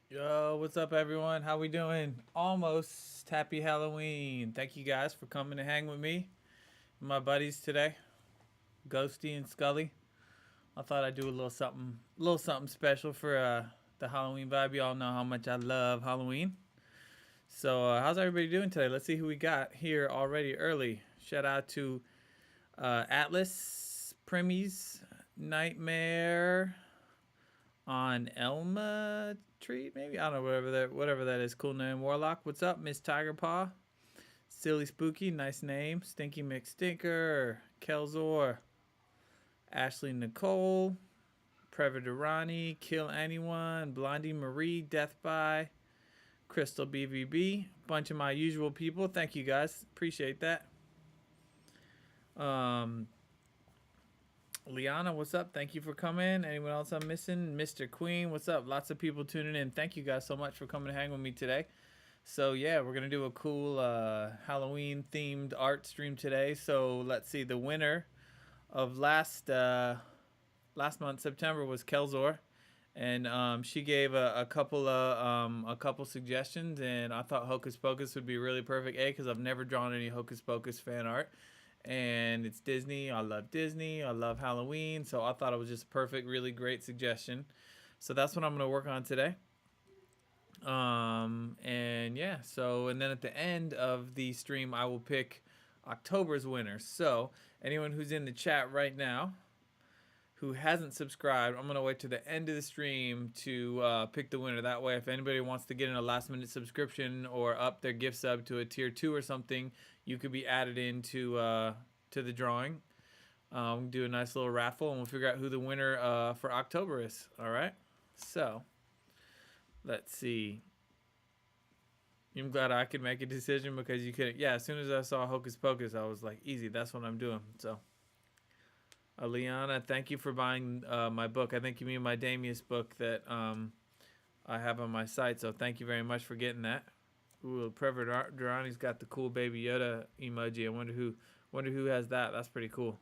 Yo, what's up, everyone? How we doing? Almost happy Halloween. Thank you guys for coming to hang with me and my buddies today, Ghosty and Scully. I thought I'd do a little something special for the Halloween vibe. Y'all know how much I love Halloween. So, how's everybody doing today? Let's see who we got here already early. Shout out to Atlas, Primies, Nightmare, on Elma Tree, maybe, I don't know, whatever that is. Cool name. Warlock, what's up? Miss Tiger Paw, Silly Spooky, nice name. Stinky McStinker, Kelzor, Ashley Nicole, Prevaderani, Kill Anyone, Blondie Marie, Death by Crystal BVB, bunch of my usual people. Thank you guys, appreciate that. um Liana, what's up? Thank you for coming. Anyone else I'm missing? Mr. Queen, what's up? Lots of people tuning in. Thank you guys so much for coming to hang with me today. So yeah, we're gonna do a cool Halloween themed art stream today. So let's see. The winner of last month, September, was Kelzor, and she gave a couple suggestions, and I thought Hocus Pocus would be really perfect. Because I've never drawn any Hocus Pocus fan art, and it's Disney. I love Disney. I love Halloween. So I thought it was just a perfect, really great suggestion. So that's what I'm going to work on today. And yeah, so, and then at the end of the stream, I will pick October's winner. So anyone who's in the chat right now who hasn't subscribed, I'm going to wait to the end of the stream to pick the winner. That way, if anybody wants to get in a last minute subscription or up their gift sub to a tier 2 or something, you could be added into to the drawing. Do a nice little raffle, and we'll figure out who the winner for October is. All right? So, let's see. I'm glad I could make a decision because you couldn't. Yeah, as soon as I saw Hocus Pocus, I was like, easy, that's what I'm doing. So, Liana, thank you for buying my book. I think you mean my Damius book that I have on my site. So thank you very much for getting that. Ooh, Trevor Durrani's got the cool Baby Yoda emoji. I wonder who has that. That's pretty cool.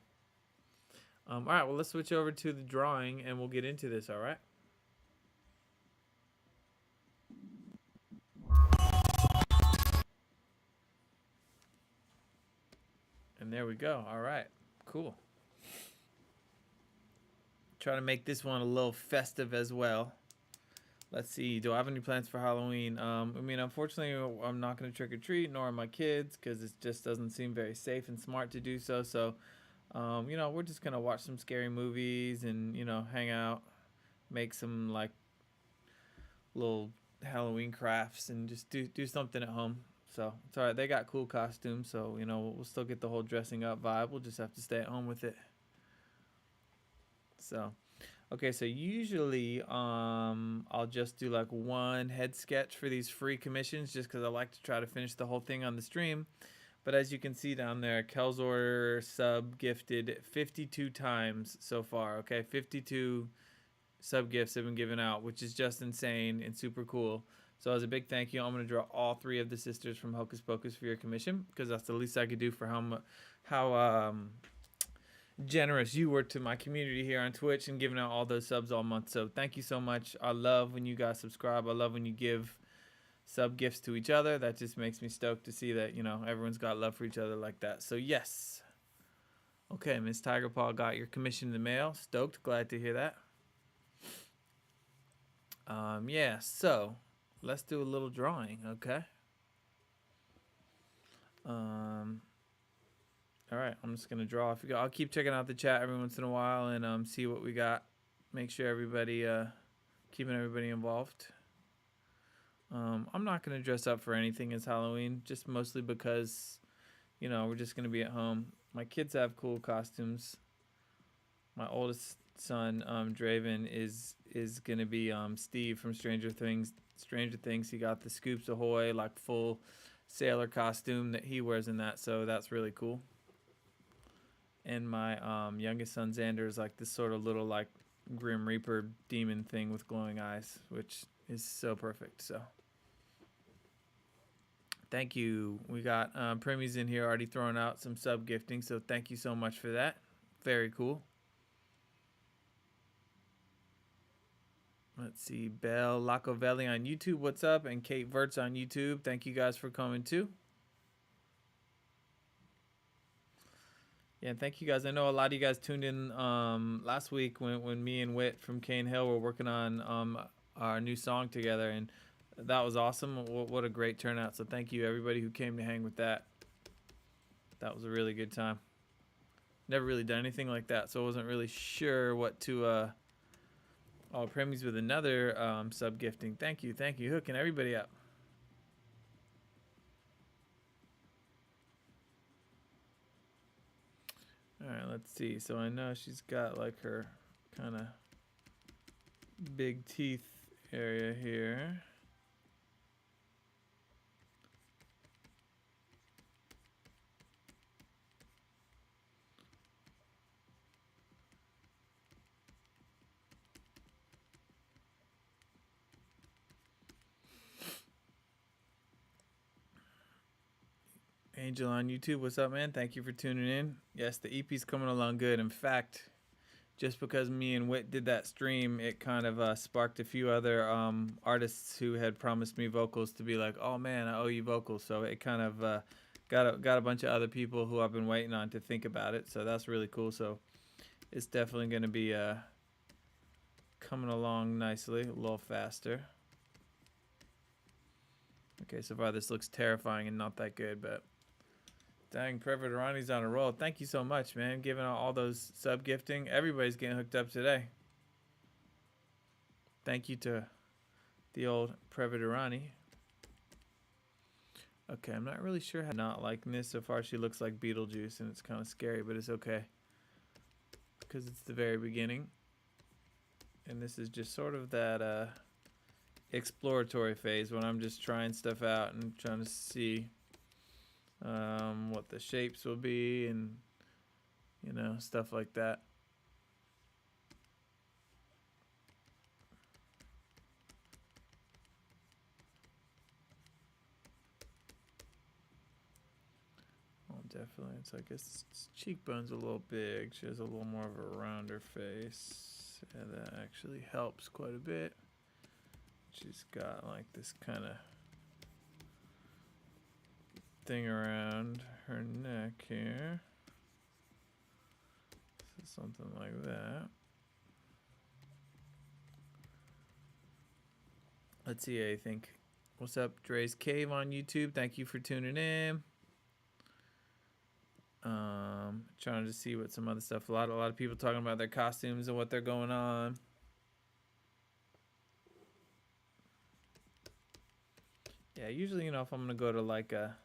All right, well, let's switch over to the drawing and we'll get into this. All right. there we go. All right, cool. Try to make this one a little festive as well. Let's see. Do I have any plans for Halloween? I mean, unfortunately, I'm not going to trick or treat, nor are my kids, because it just doesn't seem very safe and smart to do so. So, you know, we're just going to watch some scary movies and, you know, hang out, make some like little Halloween crafts, and just do something at home. So it's all right. They got cool costumes, so you know we'll still get the whole dressing up vibe. We'll just have to stay at home with it. So, okay, so usually I'll just do like one head sketch for these free commissions just because I like to try to finish the whole thing on the stream. But as you can see down there, Kel's Order sub gifted 52 times so far. Okay, 52 sub gifts have been given out, which is just insane and super cool. So as a big thank you, I'm going to draw all 3 of the sisters from Hocus Pocus for your commission, because that's the least I could do for how generous you were to my community here on Twitch and giving out all those subs all month. So thank you so much. I love when you guys subscribe. I love when you give sub gifts to each other. That just makes me stoked to see that, you know, everyone's got love for each other like that. So yes. Okay, Miss Tiger Paw got your commission in the mail. Stoked. Glad to hear that. Yeah, so let's do a little drawing, okay? All right, I'm just gonna draw. I'll keep checking out the chat every once in a while and see what we got. Make sure everybody, keeping everybody involved. I'm not gonna dress up for anything as Halloween, just mostly because, you know, we're just gonna be at home. My kids have cool costumes. My oldest son, Draven, is gonna be Steve from Stranger Things. He got the Scoops Ahoy like full sailor costume that he wears in that, so that's really cool. And my youngest son Xander is like this sort of little like Grim Reaper demon thing with glowing eyes, which is so perfect. So thank you. We got Premi's in here already throwing out some sub gifting, so thank you so much for that. Very cool. Let's see, Belle Lacovelli on YouTube, what's up? And Kate Verts on YouTube, thank you guys for coming too. Yeah, thank you guys. I know a lot of you guys tuned in last week when me and Whit from Cane Hill were working on our new song together, and that was awesome. What a great turnout. So thank you everybody who came to hang with that. That was a really good time. Never really done anything like that, so I wasn't really sure what to oh, Premi's with another sub gifting. Thank you, hooking everybody up. All right, let's see. So I know she's got like her kind of big teeth area here. Angel on YouTube, what's up, man? Thank you for tuning in. Yes, the EP's coming along good. In fact, just because me and Whit did that stream, it kind of sparked a few other artists who had promised me vocals to be like, oh man, I owe you vocals. So it kind of got a bunch of other people who I've been waiting on to think about it. So that's really cool. So it's definitely going to be coming along nicely, a little faster. Okay, so far this looks terrifying and not that good, but dang, Prevaderani's on a roll. Thank you so much, man. Giving out all those sub gifting. Everybody's getting hooked up today. Thank you to the old Prevaderani. Okay, I'm not really sure how not liking this. So far she looks like Beetlejuice and it's kind of scary, but it's okay. Because it's the very beginning. And this is just sort of that exploratory phase when I'm just trying stuff out and trying to see what the shapes will be and, you know, stuff like that. Oh, definitely. It's, I guess, cheekbone's a little big. She has a little more of a rounder face. Yeah, that actually helps quite a bit. She's got like this kind of thing around her neck here. something like that. Let's see. I think. What's up, Dre's Cave on YouTube? Thank you for tuning in. Trying to see what some other stuff. A lot of people talking about their costumes and what they're going on. Yeah, usually, if I'm gonna go to like a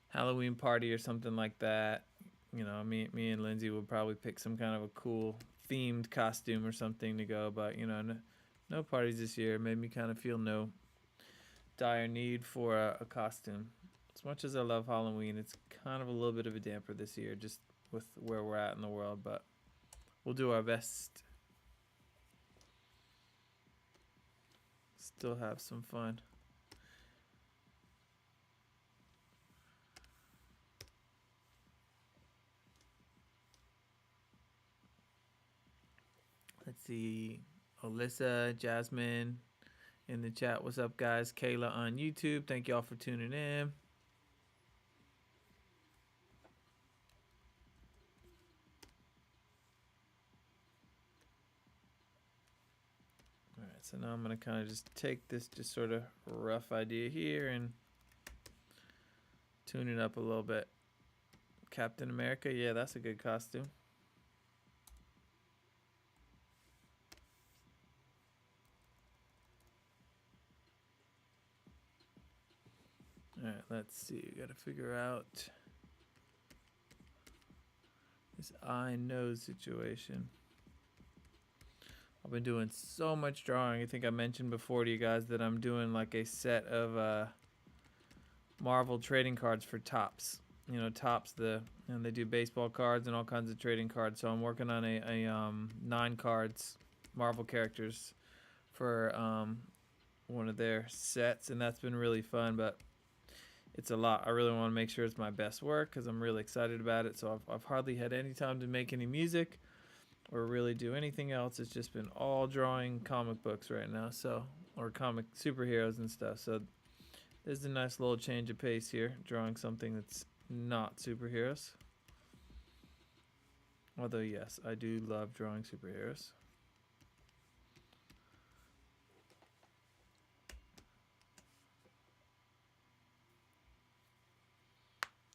Halloween party or something like that, me and Lindsay would probably pick some kind of a cool themed costume or something to go. But no parties this year. It made me kind of feel no dire need for a costume. As much as I love Halloween, it's kind of a little bit of a damper this year, just with where we're at in the world. But we'll do our best. Still have some fun. Let's see. Alyssa, Jasmine in the chat. What's up, guys? Kayla on YouTube. Thank y'all for tuning in. All right, so now I'm going to kind of just take this just sort of rough idea here and tune it up a little bit. Captain America, yeah, that's a good costume. All right, let's see. We got to figure out this eye nose situation. I've been doing so much drawing. I think I mentioned before to you guys that I'm doing like a set of Marvel trading cards for Topps. Topps, they do baseball cards and all kinds of trading cards. So I'm working on a 9 cards Marvel characters for one of their sets, and that's been really fun. But it's a lot. I really want to make sure it's my best work because I'm really excited about it. So I've hardly had any time to make any music or really do anything else. It's just been all drawing comic books right now, or comic superheroes and stuff. So there's a nice little change of pace here, drawing something that's not superheroes. Although, yes, I do love drawing superheroes.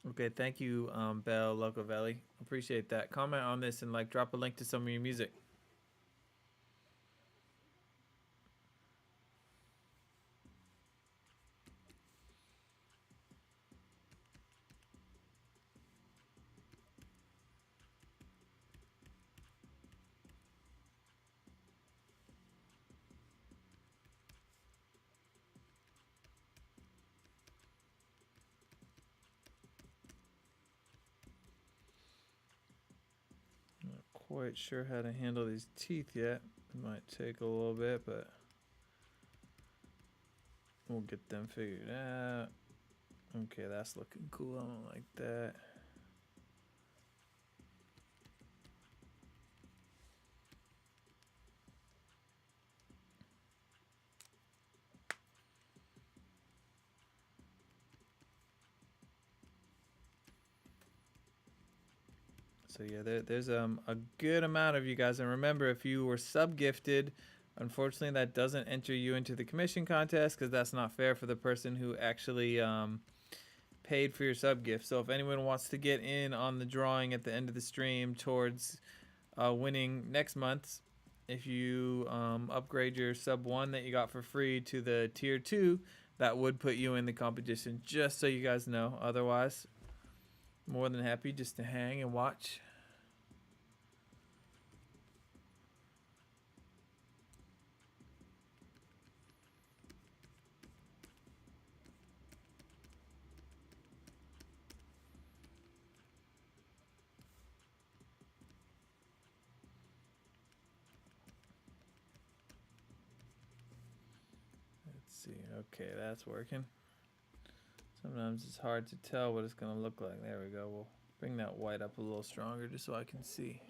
Okay, thank you, Belle Locovelli. Appreciate that. Comment on this and drop a link to some of your music. Not quite sure how to handle these teeth yet. It might take a little bit, but we'll get them figured out. Okay, that's looking cool. I don't like that. So yeah, there's a good amount of you guys, and remember, if you were sub-gifted, unfortunately that doesn't enter you into the commission contest because that's not fair for the person who actually paid for your sub-gift. So if anyone wants to get in on the drawing at the end of the stream towards winning next month, if you upgrade your sub 1 that you got for free to the tier 2, that would put you in the competition, just so you guys know. Otherwise, more than happy just to hang and watch. Let's see. Okay, that's working. Sometimes it's hard to tell what it's going to look like. There we go. We'll bring that white up a little stronger just so I can see.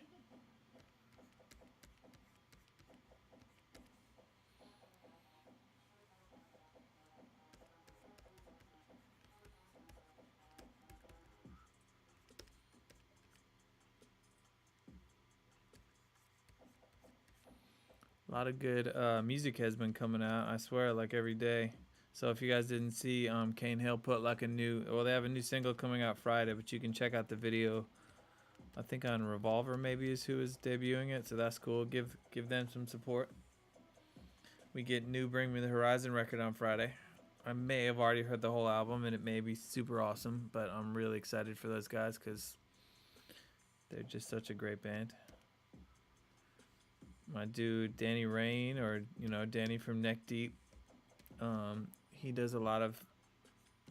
A lot of good music has been coming out. I swear, like every day. So if you guys didn't see, Kane Hill put like a new, well, they have a new single coming out Friday, but you can check out the video. I think on Revolver maybe is who is debuting it, so that's cool. Give them some support. We get new Bring Me the Horizon record on Friday. I may have already heard the whole album, and it may be super awesome, but I'm really excited for those guys because they're just such a great band. My dude Danny Rain, or Danny from Neck Deep, he does a lot of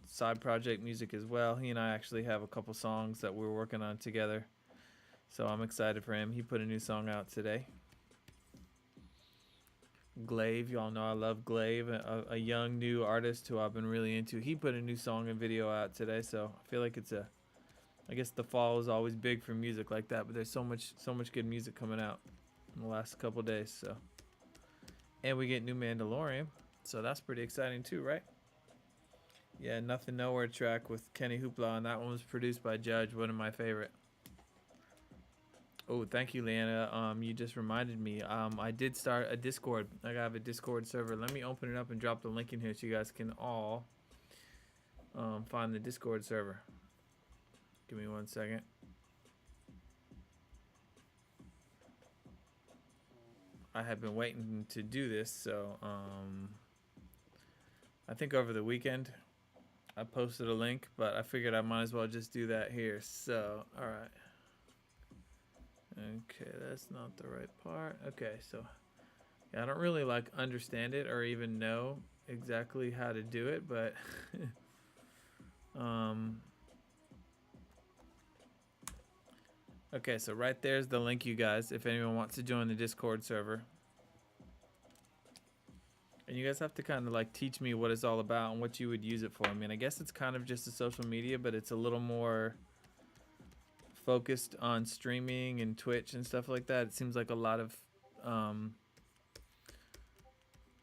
side project music as well. He and I actually have a couple songs that we're working on together, so I'm excited for him. He put a new song out today. Glaive, y'all know I love Glaive, a young new artist who I've been really into. He put a new song and video out today, so I feel like I guess the fall is always big for music like that, but there's so much good music coming out in the last couple days. So, and we get new Mandalorian, so that's pretty exciting too, right? Yeah, Nothing Nowhere track with Kenny Hoopla, and that one was produced by Judge, one of my favorite. Oh, thank you, Leanna. You just reminded me. I did start a Discord. I have a Discord server. Let me open it up and drop the link in here so you guys can all find the Discord server. Give me 1 second. I have been waiting to do this, so I think over the weekend I posted a link, but I figured I might as well just do that here. So, all right. Okay, that's not the right part. Okay, so yeah, I don't really like understand it or even know exactly how to do it, but okay, so right there's the link, you guys, if anyone wants to join the Discord server. And you guys have to kind of like teach me what it's all about and what you would use it for. I mean, I guess it's kind of just a social media, but it's a little more focused on streaming and Twitch and stuff like that. It seems like a lot of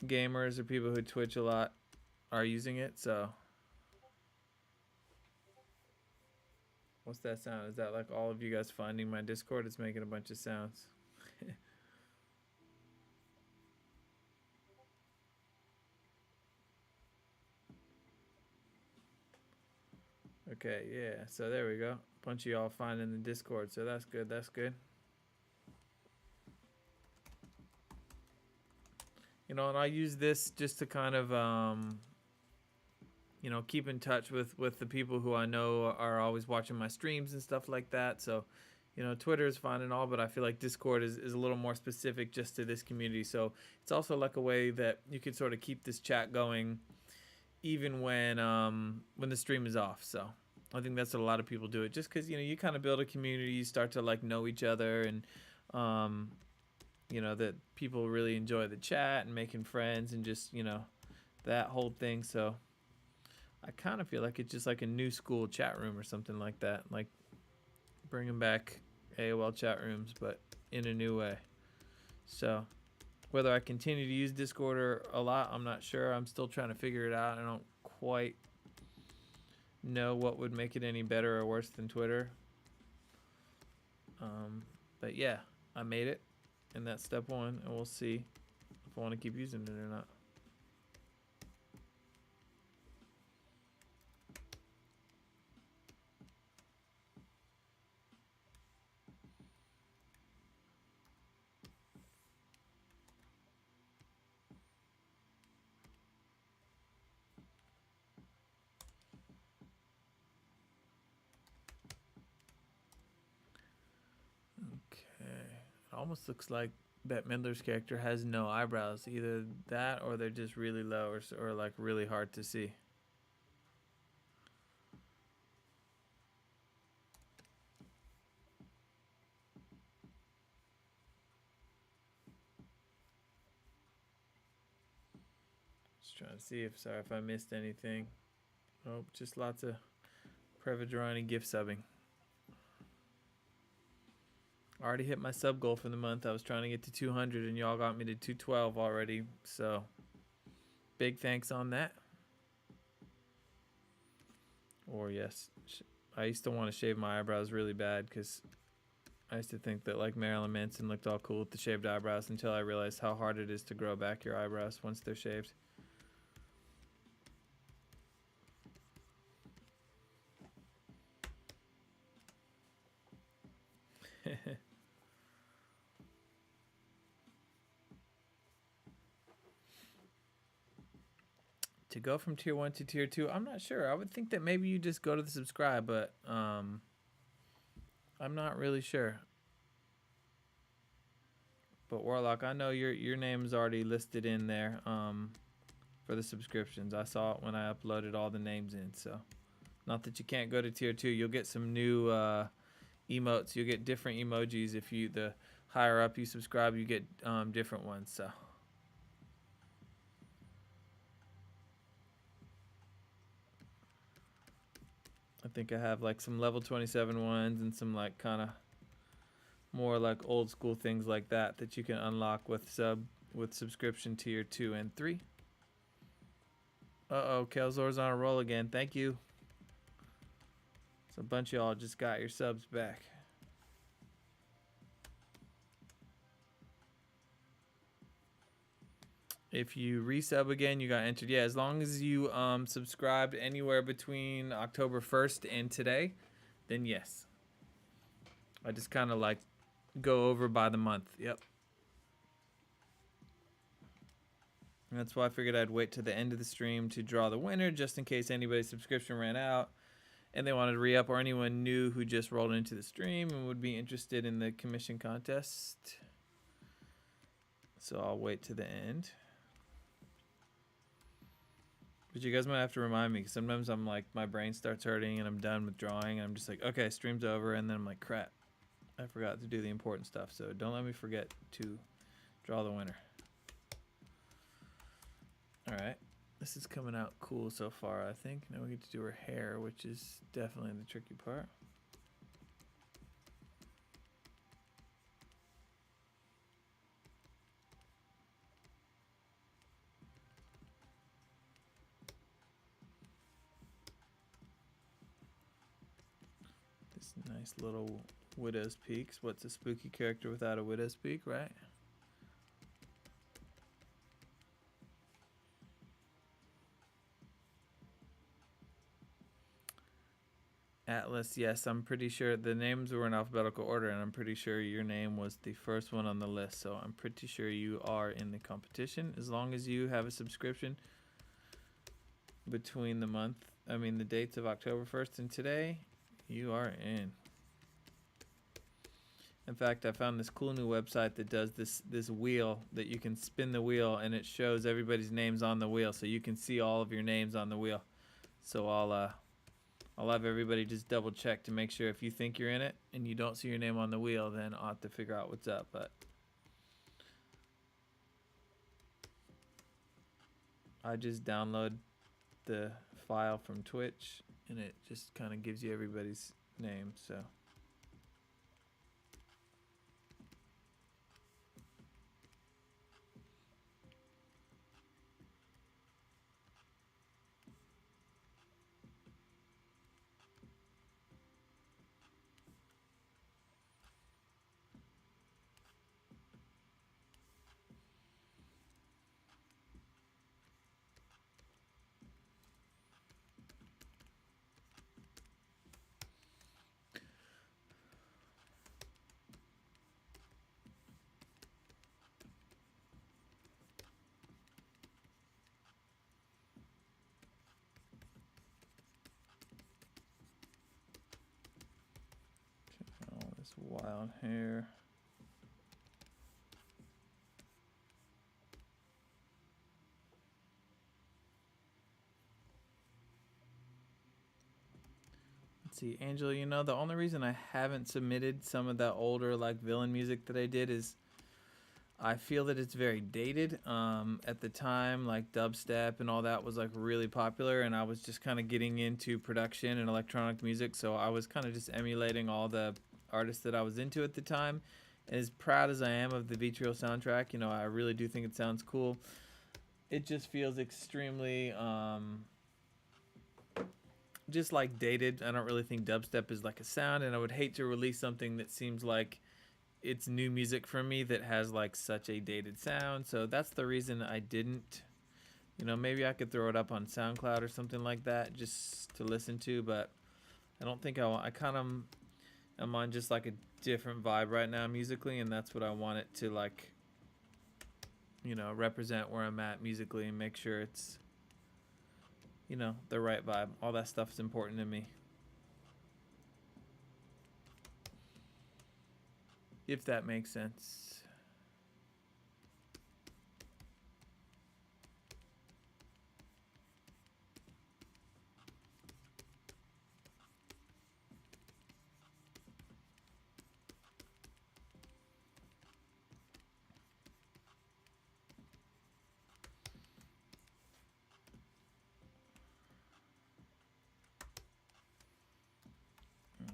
gamers or people who Twitch a lot are using it. So what's that sound? Is that like all of you guys finding my Discord? It's making a bunch of sounds. Okay, yeah, so there we go. A bunch of y'all finding the Discord, so that's good, that's good. And I use this just to kind of, keep in touch with the people who I know are always watching my streams and stuff like that. So, Twitter is fine and all, but I feel like Discord is a little more specific just to this community. So it's also like a way that you could sort of keep this chat going even when the stream is off. So I think that's what a lot of people do it, just because you kind of build a community, you start to like know each other, and that people really enjoy the chat and making friends and just that whole thing. So I kind of feel like it's just like a new school chat room or something like that, like bringing back AOL chat rooms but in a new way. So whether I continue to use Discord a lot, I'm not sure. I'm still trying to figure it out. I don't quite know what would make it any better or worse than Twitter. But yeah, I made it, and that's step one, and we'll see if I want to keep using it or not. Almost looks like Bette Midler's character has no eyebrows. Either that or they're just really low or like really hard to see. Just trying to see if I missed anything. Oh, just lots of Prevadrani gift subbing. Already hit my sub goal for the month. I was trying to get to 200 and y'all got me to 212 already. So big thanks on that. Or yes, I used to want to shave my eyebrows really bad because I used to think that like Marilyn Manson looked all cool with the shaved eyebrows until I realized how hard it is to grow back your eyebrows once they're shaved. To go from tier 1 to tier 2, I'm not sure. I would think that maybe you just go to the subscribe, but I'm not really sure. But Warlock, I know your name's already listed in there for the subscriptions. I saw it when I uploaded all the names in. So, not that you can't go to tier 2. You'll get some new emotes. You'll get different emojis if you the higher up you subscribe. You get different ones. So. I think I have like some level 27 ones and some like kind of more like old school things like that that you can unlock with subscription tier 2 and 3. Uh-oh, Kelzor's on a roll again. Thank you. So a bunch of y'all just got your subs back. If you resub again, you got entered. Yeah, as long as you subscribed anywhere between October 1st and today, then yes. I just kind of like go over by the month. Yep. And that's why I figured I'd wait to the end of the stream to draw the winner, just in case anybody's subscription ran out and they wanted to re-up, or anyone new who just rolled into the stream and would be interested in the commission contest. So I'll wait to the end. But you guys might have to remind me, because sometimes I'm like, my brain starts hurting and I'm done with drawing. And I'm just like, okay, stream's over. And then I'm like, crap, I forgot to do the important stuff. So don't let me forget to draw the winner. All right. This is coming out cool so far, I think. Now we get to do her hair, which is definitely the tricky part. Nice little widow's peaks. What's a spooky character without a widow's peak, right? Atlas, yes, I'm pretty sure the names were in alphabetical order, and I'm pretty sure your name was the first one on the list, so I'm pretty sure you are in the competition. As long as you have a subscription between the dates of October 1st and today, you are in. In fact, I found this cool new website that does this wheel that you can spin the wheel and it shows everybody's names on the wheel, so you can see all of your names on the wheel. So I'll have everybody just double check to make sure if you think you're in it and you don't see your name on the wheel, then I'll have to figure out what's up. But I just download the file from Twitch and it just kind of gives you everybody's name. So. All this wild hair. Let's see, Angela, you know, the only reason I haven't submitted some of that older like villain music that I did is I feel that it's very dated. At the time, like dubstep and all that was like really popular, and I was just kind of getting into production and electronic music, so I was kind of just emulating all the artists that I was into at the time. And as proud as I am of the Vitriol soundtrack, you know, I really do think it sounds cool. It just feels extremely just like dated. I don't really think dubstep is like a sound, and I would hate to release something that seems like it's new music for me that has like such a dated sound. So that's the reason I didn't. You know, maybe I could throw it up on SoundCloud or something like that just to listen to, but I don't think I want. I kind of am on just like a different vibe right now musically, and that's what I want it to like. You know, represent where I'm at musically and make sure it's, you know, the right vibe. All that stuff is important to me. If that makes sense.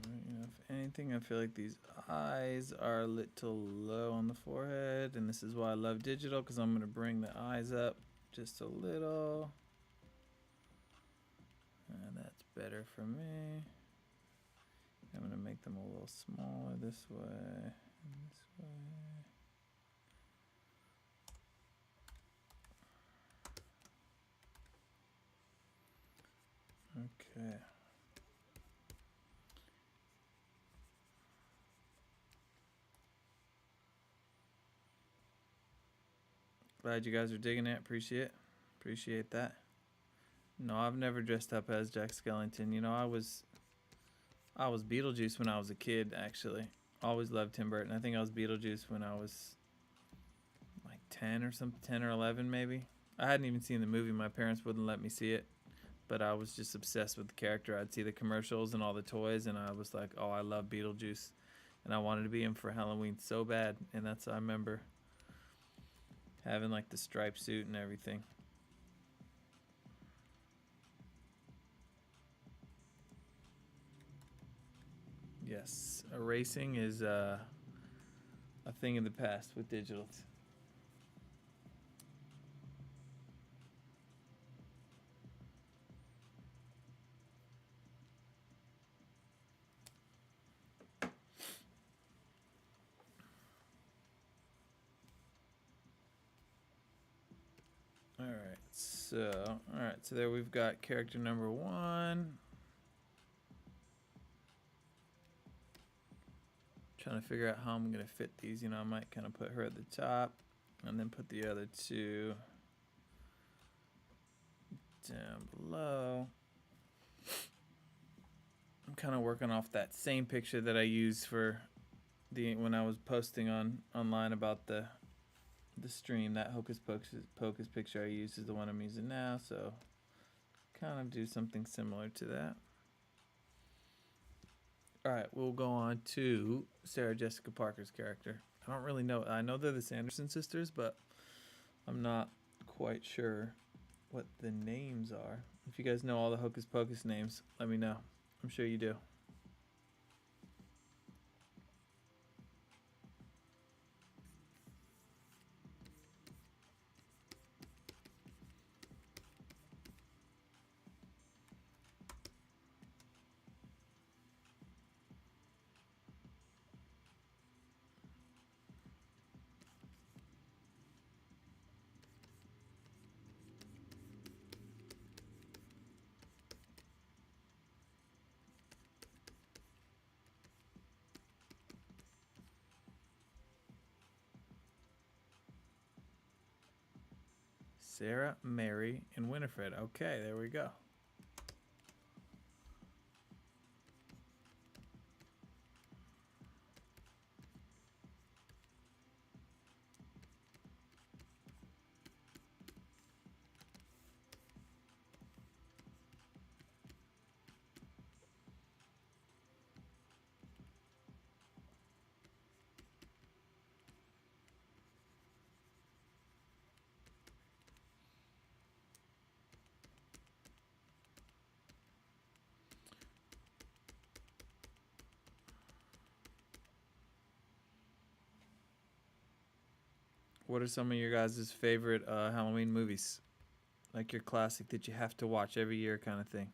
You know, if anything, I feel like these eyes are a little low on the forehead, and this is why I love digital, because I'm going to bring the eyes up just a little. And that's better for me. I'm going to make them a little smaller this way and this way. Okay. Glad you guys are digging it. Appreciate that. No, I've never dressed up as Jack Skellington. You know, I was Beetlejuice when I was a kid. Actually, always loved Tim Burton. I think I was Beetlejuice when I was like 10 or something, 10 or 11 maybe. I hadn't even seen the movie. My parents wouldn't let me see it, but I was just obsessed with the character. I'd see the commercials and all the toys, and I was like, oh, I love Beetlejuice, and I wanted to be him for Halloween so bad. And that's I remember having like the striped suit and everything. Yes, erasing is a thing in the past with digital. All right, so there we've got character number one. Trying to figure out how I'm gonna fit these. You know, I might kind of put her at the top, and then put the other two down below. I'm kind of working off that same picture that I used for the when I was posting online about the stream. That Hocus Pocus picture I used is the one I'm using now, so kind of do something similar to that. All right, we'll go on to Sarah Jessica Parker's character. I don't really know. I know they're the Sanderson sisters, but I'm not quite sure what the names are. If you guys know all the Hocus Pocus names, let me know. I'm sure you do. Sarah, Mary, and Winifred. Okay, there we go. What are some of your guys' favorite Halloween movies? Like your classic that you have to watch every year kind of thing.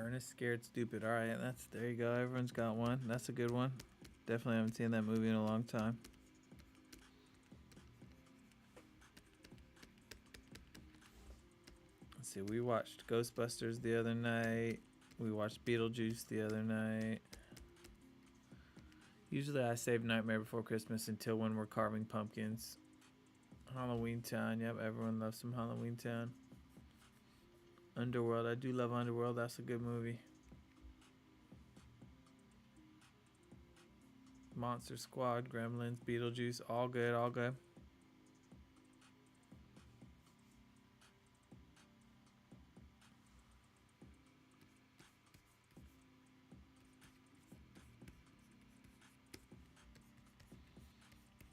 Ernest Scared Stupid. All right, there you go. Everyone's got one. That's a good one. Definitely haven't seen that movie in a long time. Let's see. We watched Ghostbusters the other night. We watched Beetlejuice the other night. Usually I save Nightmare Before Christmas until when we're carving pumpkins. Halloween Town. Yep, everyone loves some Halloween Town. Underworld. I do love Underworld. That's a good movie. Monster Squad, Gremlins, Beetlejuice. All good, all good.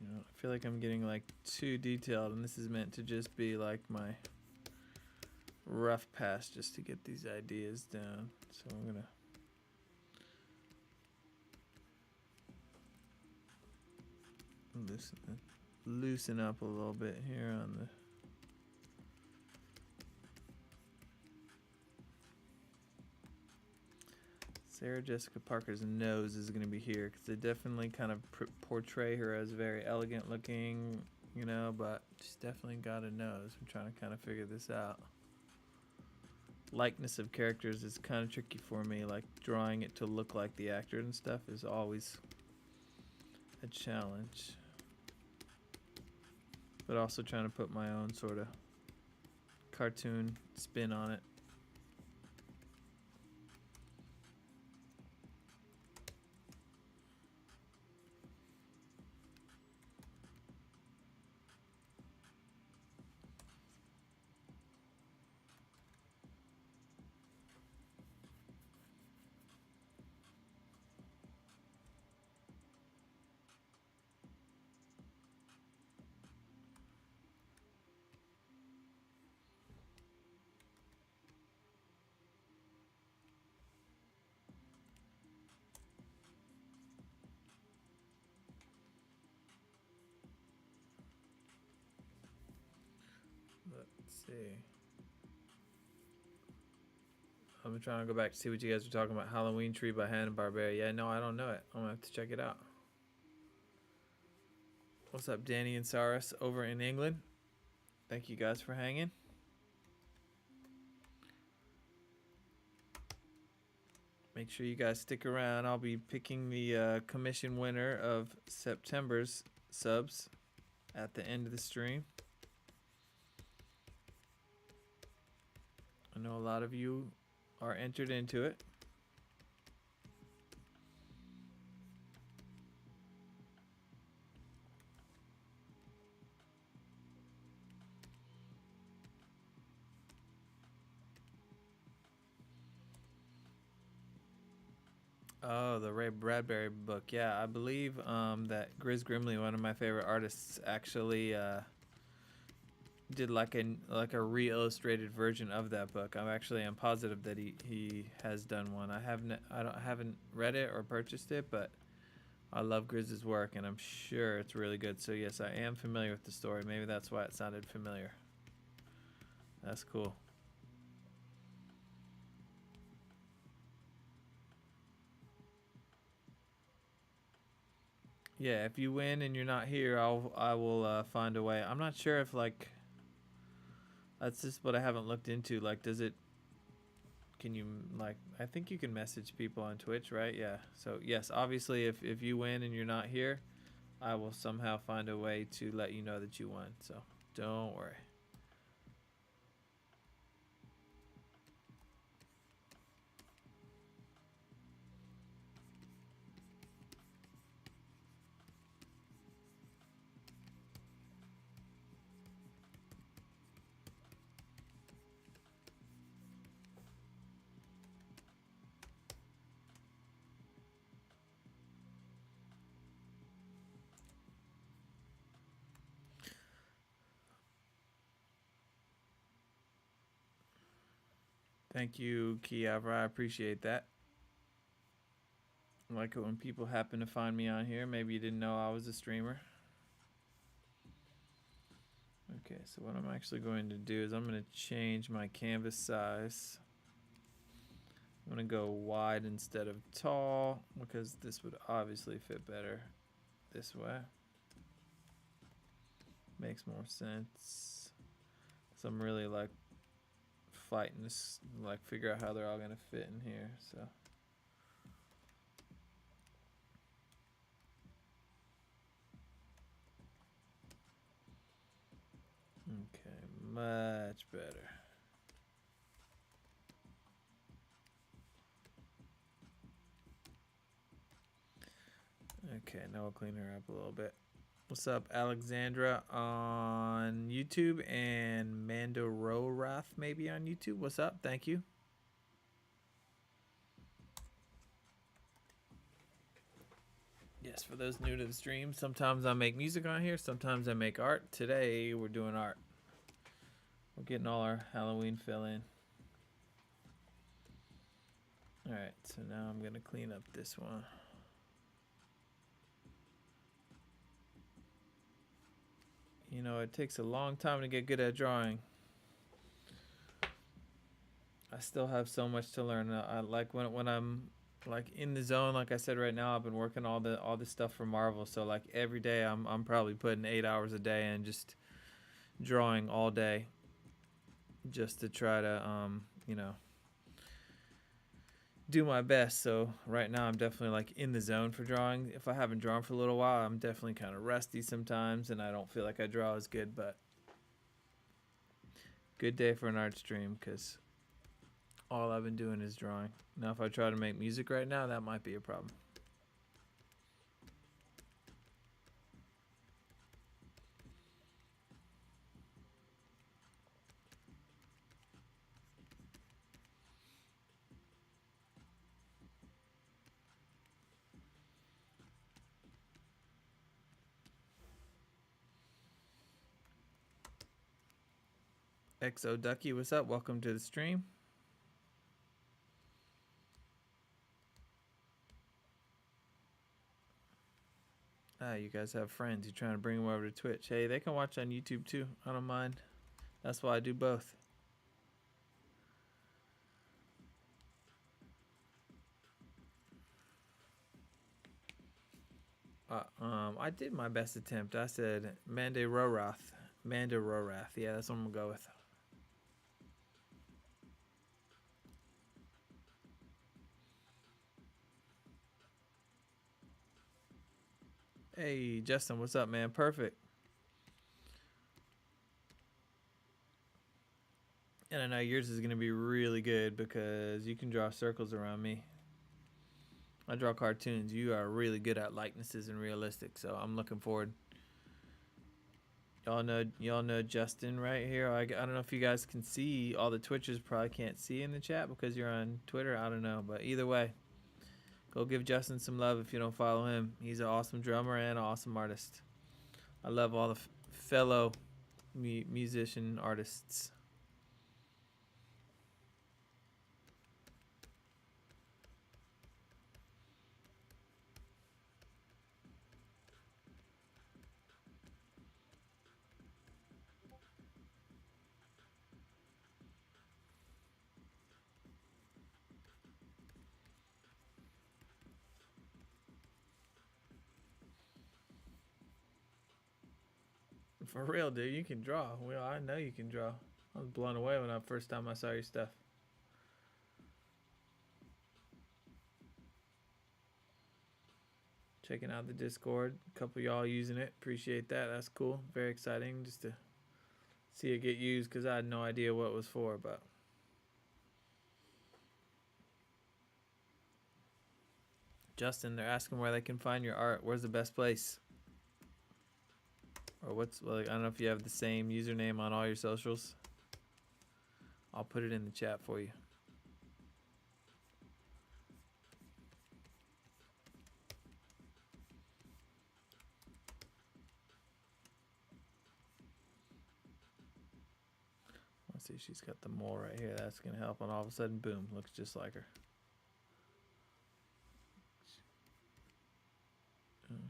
I feel like I'm getting like too detailed, and this is meant to just be like my rough pass just to get these ideas down. So I'm gonna loosen up a little bit here on the Sarah Jessica Parker's nose is going to be here because they definitely kind of portray her as very elegant looking, you know, but she's definitely got a nose. I'm trying to kind of figure this out. Likeness of characters is kind of tricky for me. Like drawing it to look like the actor and stuff is always a challenge. But also trying to put my own sort of cartoon spin on it. Let's see. I'm trying to go back to see what you guys were talking about. Halloween Tree by Hanna-Barbera. Yeah, no, I don't know it. I'm going to have to check it out. What's up, Danny and Saris over in England? Thank you guys for hanging. Make sure you guys stick around. I'll be picking the commission winner of September's subs at the end of the stream. I know a lot of you are entered into it. Oh, the Ray Bradbury book. Yeah, I believe that Grizz Grimley, one of my favorite artists, actually did like a re-illustrated version of that book. I'm positive that he has done one. I haven't read it or purchased it, but I love Grizz's work, and I'm sure it's really good. So yes, I am familiar with the story. Maybe that's why it sounded familiar. That's cool. Yeah, if you win and you're not here, I will find a way. I'm not sure if like that's just what I haven't looked into. Like, can you like? I think you can message people on Twitch, right? Yeah. So yes, obviously, if you win and you're not here, I will somehow find a way to let you know that you won. So don't worry. Thank you, Kiavra. I appreciate that. I like it when people happen to find me on here. Maybe you didn't know I was a streamer. Okay, so what I'm actually going to do is I'm going to change my canvas size I'm gonna go wide instead of tall because this would obviously fit better this way. Makes more sense. So I'm really like fighting to like figure out how they're all gonna fit in here. So okay, much better. Okay, now we'll clean her up a little bit. What's up, Alexandra on YouTube and Mandororath maybe on YouTube? What's up? Thank you. Yes, for those new to the stream, sometimes I make music on here, sometimes I make art. Today we're doing art. We're getting all our Halloween fill in. Alright, so now I'm going to clean up this one. You know, it takes a long time to get good at drawing. I still have so much to learn. I like when I'm like in the zone, like I said right now, I've been working all this stuff for Marvel. So like every day I'm probably putting 8 hours a day and just drawing all day just to try to you know, do my best. So right now I'm definitely like in the zone for drawing. If I haven't drawn for a little while, I'm definitely kind of rusty sometimes and I don't feel like I draw as good, but good day for an art stream because all I've been doing is drawing. Now if I try to make music right now, that might be a problem. XO Ducky, what's up? Welcome to the stream. Ah, you guys have friends. You're trying to bring them over to Twitch. Hey, they can watch on YouTube too. I don't mind. That's why I do both. I did my best attempt. I said Mandororath. Mandororath. Yeah, that's what I'm gonna go with. Hey, Justin, what's up, man? Perfect. And I know yours is gonna be really good because you can draw circles around me. I draw cartoons. You are really good at likenesses and realistic, so I'm looking forward. Y'all know Justin right here. I don't know if you guys can see. All the Twitchers probably can't see in the chat because you're on Twitter. I don't know, but either way, go give Justin some love if you don't follow him. He's an awesome drummer and an awesome artist. I love all the fellow musician artists. For real, dude, you can draw. Well, I know you can draw. I was blown away when first time I saw your stuff. Checking out the Discord. A couple y'all using it. Appreciate that. That's cool. Very exciting just to see it get used because I had no idea what it was for, but Justin, they're asking where they can find your art. Where's the best place? Or what's like? I don't know if you have the same username on all your socials. I'll put it in the chat for you. Let's see, she's got the mole right here. That's gonna help. And all of a sudden, boom, looks just like her.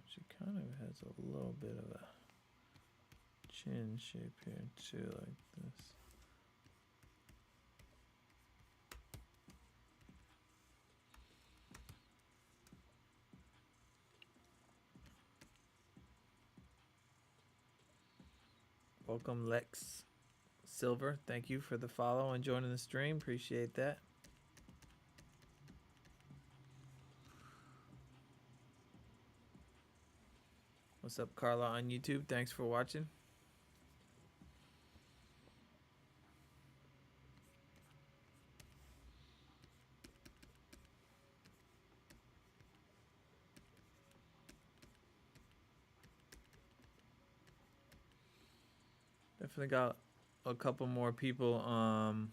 She kind of has a little bit of a chin shape here too, like this. Welcome, Lex Silver. Thank you for the follow and joining the stream. Appreciate that. What's up, Carla on YouTube? Thanks for watching. Definitely got a couple more people on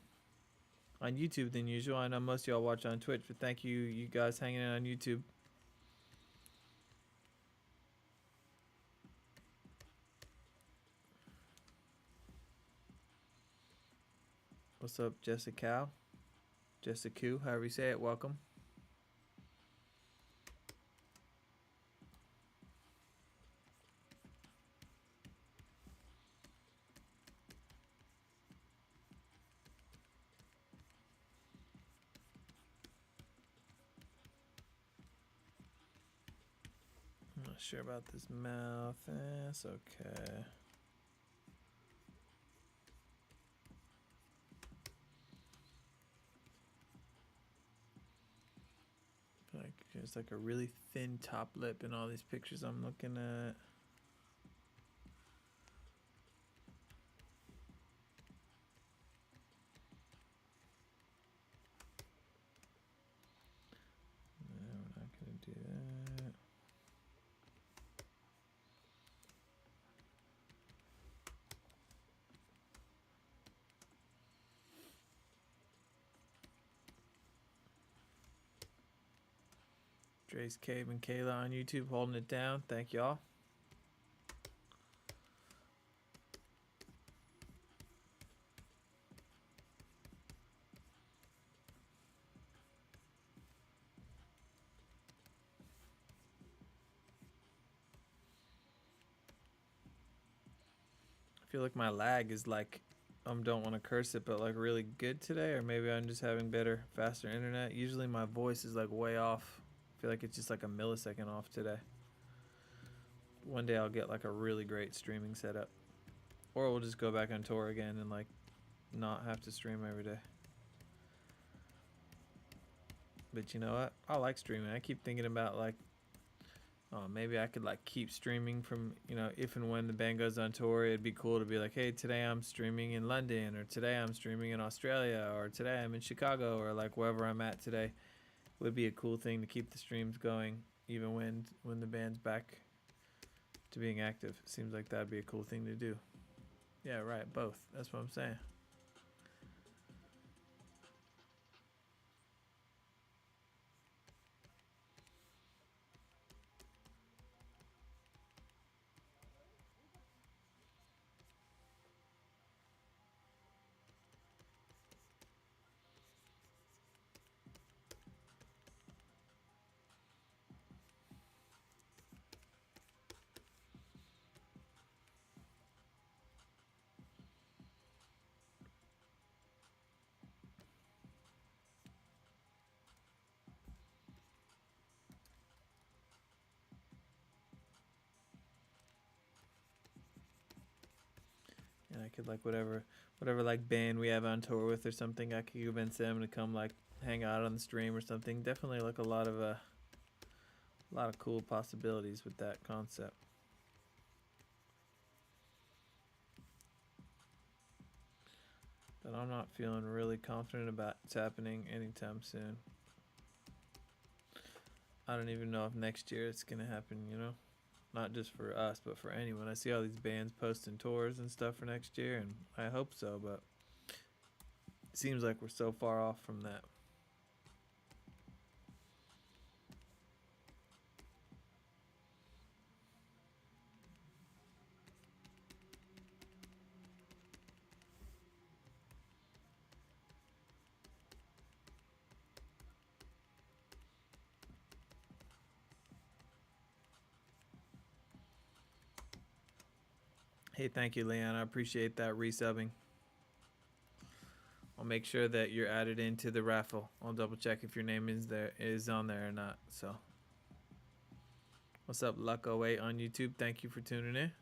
YouTube than usual. I know most of y'all watch on Twitch, but thank you guys hanging out on YouTube. What's up, Jessica? Jessica, however you say it, welcome. I'm not sure about this mouth. It's okay. Like there's like a really thin top lip in all these pictures I'm looking at. No, we're not gonna do that. Dre's Cave and Kayla on YouTube holding it down. Thank y'all. I feel like my lag is like, don't want to curse it, but like really good today, or maybe I'm just having better, faster internet. Usually my voice is like way off. I feel like it's just like a millisecond off today. One day I'll get like a really great streaming setup, or we'll just go back on tour again and like not have to stream every day. But you know what? I like streaming. I keep thinking about like, oh, maybe I could like keep streaming from, if and when the band goes on tour. It'd be cool to be like, hey, today I'm streaming in London, or today I'm streaming in Australia, or today I'm in Chicago, or like wherever I'm at today. It would be a cool thing to keep the streams going even when the band's back to being active. It seems like that'd be a cool thing to do. Yeah, right, both. That's what I'm saying. And I could like whatever like band we have on tour with or something, I could convince them to come like hang out on the stream or something. Definitely like a lot of cool possibilities with that concept. But I'm not feeling really confident about it's happening anytime soon. I don't even know if next year it's gonna happen, Not just for us, but for anyone. I see all these bands posting tours and stuff for next year, and I hope so, but it seems like we're so far off from that. Hey, thank you, Leon. I appreciate that resubbing. I'll make sure that you're added into the raffle. I'll double check if your name is on there or not. So, what's up, Luck08 on YouTube? Thank you for tuning in.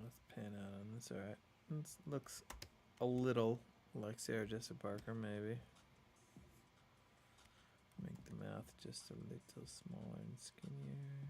let's pan out on this. All right, this looks a little like Sarah Jessica Parker, maybe. Make the mouth just a little smaller and skinnier.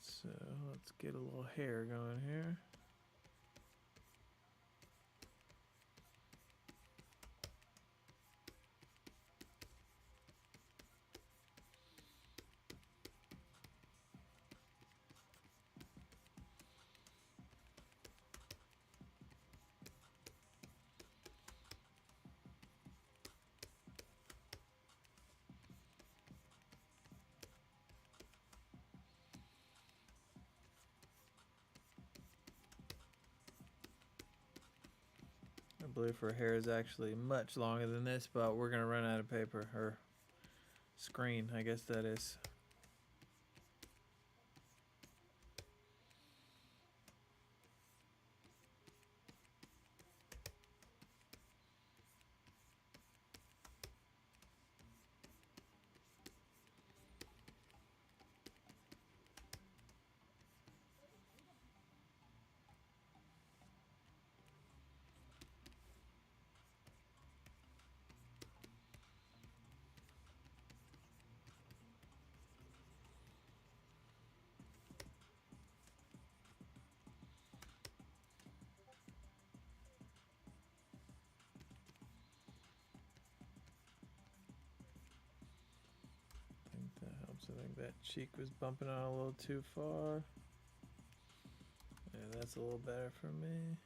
So let's get a little hair going here. I believe her hair is actually much longer than this, but we're gonna run out of paper, or screen, I guess that is. I think that helps. I think that cheek was bumping out a little too far. Yeah, that's a little better for me.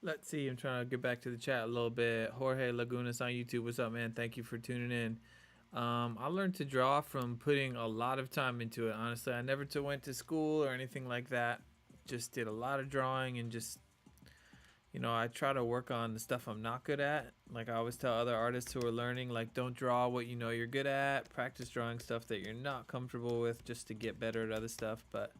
Let's see. I'm trying to get back to the chat a little bit. Jorge Lagunas on YouTube. What's up, man? Thank you for tuning in. I learned to draw from putting a lot of time into it. Honestly, I never went to school or anything like that. Just did a lot of drawing and just, I try to work on the stuff I'm not good at. Like I always tell other artists who are learning, like, don't draw what you know you're good at. Practice drawing stuff that you're not comfortable with just to get better at other stuff. But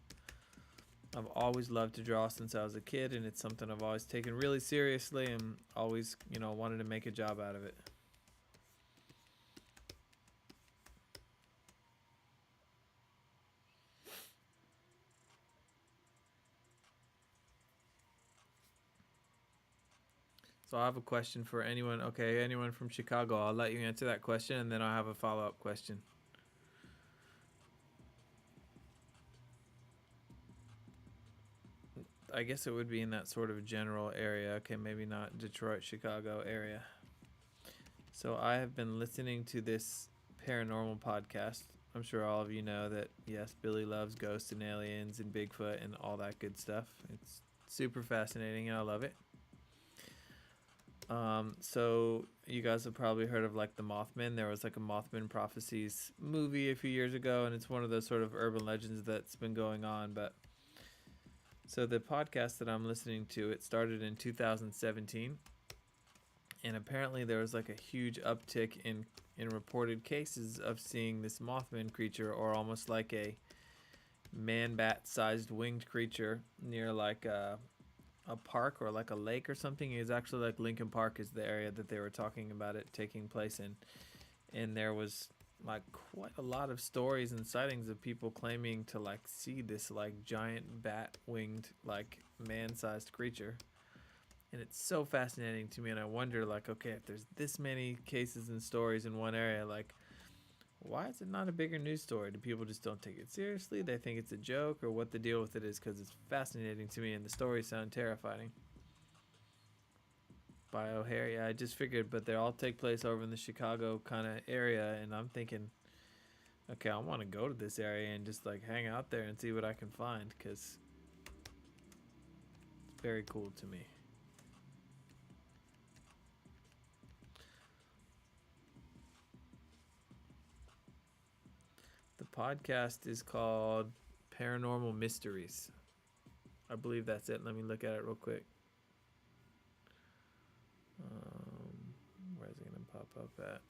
I've always loved to draw since I was a kid, and it's something I've always taken really seriously and always, wanted to make a job out of it. So I have a question for anyone. Okay, anyone from Chicago, I'll let you answer that question, and then I'll have a follow-up question. I guess it would be in that sort of general area. Okay, maybe not Detroit, Chicago area. So I have been listening to this paranormal podcast. I'm sure all of you know that, yes, Billy loves ghosts and aliens and Bigfoot and all that good stuff. It's super fascinating and I love it. So you guys have probably heard of like the Mothman. There was like a Mothman Prophecies movie a few years ago, and it's one of those sort of urban legends that's been going on. But so the podcast that I'm listening to, it started in 2017, and apparently there was like a huge uptick in reported cases of seeing this Mothman creature, or almost like a man-bat sized winged creature near like a park or like a lake or something. It was actually like Lincoln Park is the area that they were talking about it taking place in, and there was like quite a lot of stories and sightings of people claiming to like see this like giant bat winged like man-sized creature. And it's so fascinating to me, and I wonder, like, okay, if there's this many cases and stories in one area, like, Why is it not a bigger news story? Do people just don't take it seriously? They think it's a joke, or what the deal with it is? Because it's fascinating to me and the stories sound terrifying. By O'Hare, yeah, I just figured, but they all take place over in the Chicago kind of area, and I'm thinking, okay, I want to go to this area and just like hang out there and see what I can find, because it's very cool to me. The podcast is called Paranormal Mysteries. I believe that's it. Let me look at it real quick. Where's it gonna pop up at?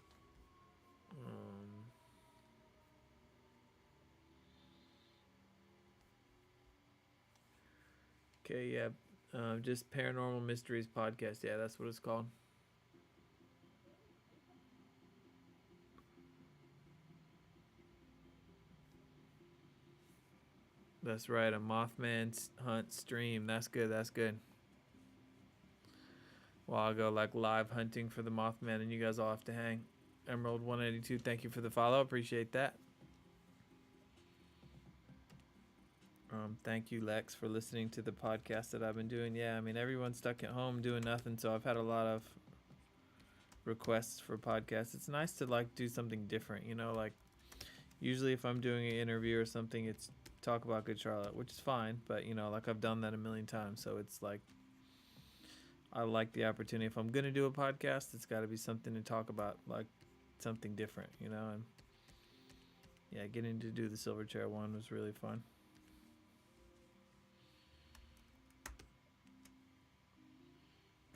Okay, yeah, just Paranormal Mysteries podcast. Yeah, that's what it's called. That's right, a Mothman hunt stream. That's good. That's good. Well, I'll go like live hunting for the Mothman, and you guys all have to hang. Emerald 182, thank you for the follow. Appreciate that. Thank you, Lex, for listening to the podcast that I've been doing. Yeah, I mean, everyone's stuck at home doing nothing, so I've had a lot of requests for podcasts. It's nice to like do something different, you know, like usually if I'm doing an interview or something, it's talk about Good Charlotte, which is fine, but you know, like I've done that a million times, so it's like I like the opportunity. If I'm gonna do a podcast, it's got to be something to talk about, like something different, you know. And yeah, getting to do the Silverchair one was really fun.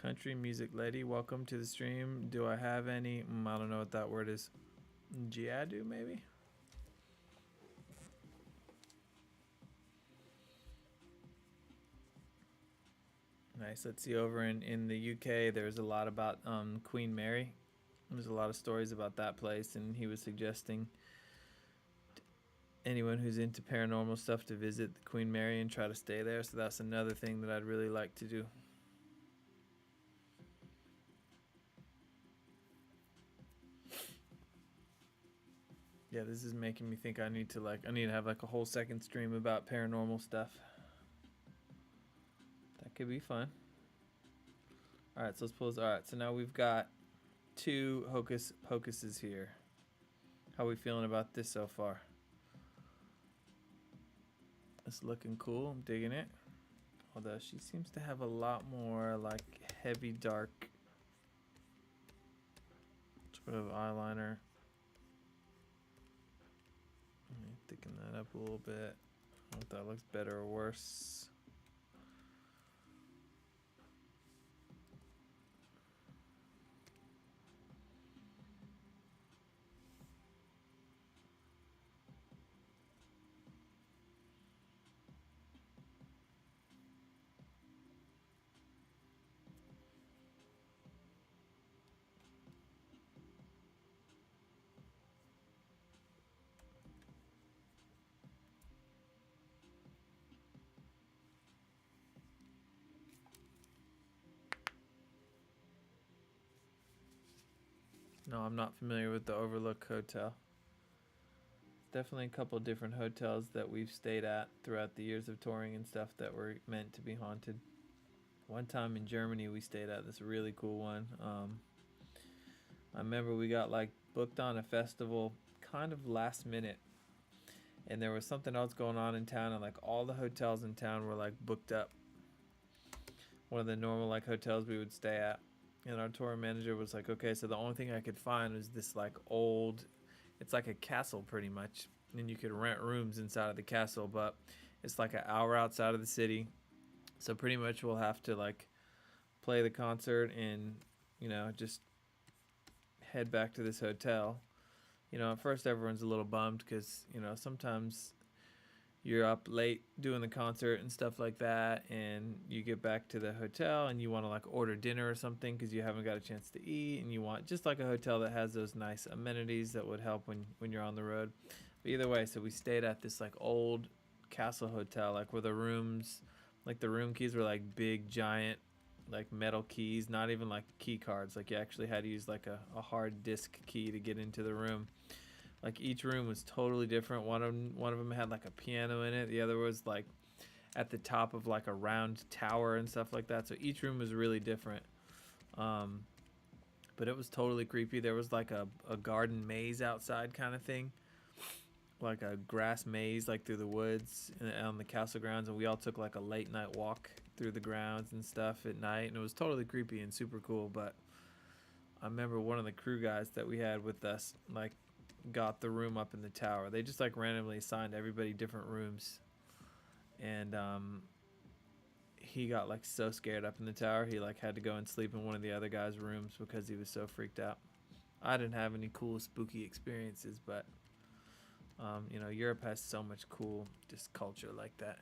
Country music lady, welcome to the stream. Do I have any? I don't know what that word is. Giadu, maybe? Nice. Let's see. Over in the UK, there's a lot about Queen Mary. There's a lot of stories about that place, and he was suggesting anyone who's into paranormal stuff to visit the Queen Mary and try to stay there. So that's another thing that I'd really like to do. Yeah, this is making me think I need to have like a whole second stream about paranormal stuff. That could be fun. All right, so let's pause. All right, so now we've got 2 Hocus Pocuses here. How are we feeling about this so far? It's looking cool. I'm digging it. Although she seems to have a lot more like heavy dark sort of eyeliner. Thicken that up a little bit. I don't know if that looks better or worse. No, I'm not familiar with the Overlook Hotel. Definitely a couple different hotels that we've stayed at throughout the years of touring and stuff that were meant to be haunted. One time in Germany, we stayed at this really cool one. I remember we got like booked on a festival kind of last minute, and there was something else going on in town, and like all the hotels in town were like booked up. One of the normal like hotels we would stay at, and our tour manager was like, okay, so the only thing I could find was this like old, it's like a castle pretty much, and you could rent rooms inside of the castle, but it's like an hour outside of the city, so pretty much we'll have to like play the concert and, you know, just head back to this hotel. You know, at first everyone's a little bummed because, you know, sometimes you're up late doing the concert and stuff like that, and you get back to the hotel and you want to like order dinner or something because you haven't got a chance to eat, and you want just like a hotel that has those nice amenities that would help when you're on the road. But either way, so we stayed at this like old castle hotel, like where the rooms, like the room keys were like big giant like metal keys, not even like key cards, like you actually had to use like a hard disk key to get into the room. Like each room was totally different. One of them had like a piano in it. The other was like at the top of like a round tower and stuff like that. So each room was really different. Um, but it was totally creepy. There was like a garden maze outside kind of thing, like a grass maze like through the woods and on the castle grounds, and we all took like a late night walk through the grounds and stuff at night, and it was totally creepy and super cool. But I remember one of the crew guys that we had with us like got the room up in the tower. They just like randomly assigned everybody different rooms, and he got like so scared up in the tower he like had to go and sleep in one of the other guys' rooms because he was so freaked out. I didn't have any cool spooky experiences, but Europe has so much cool just culture like that.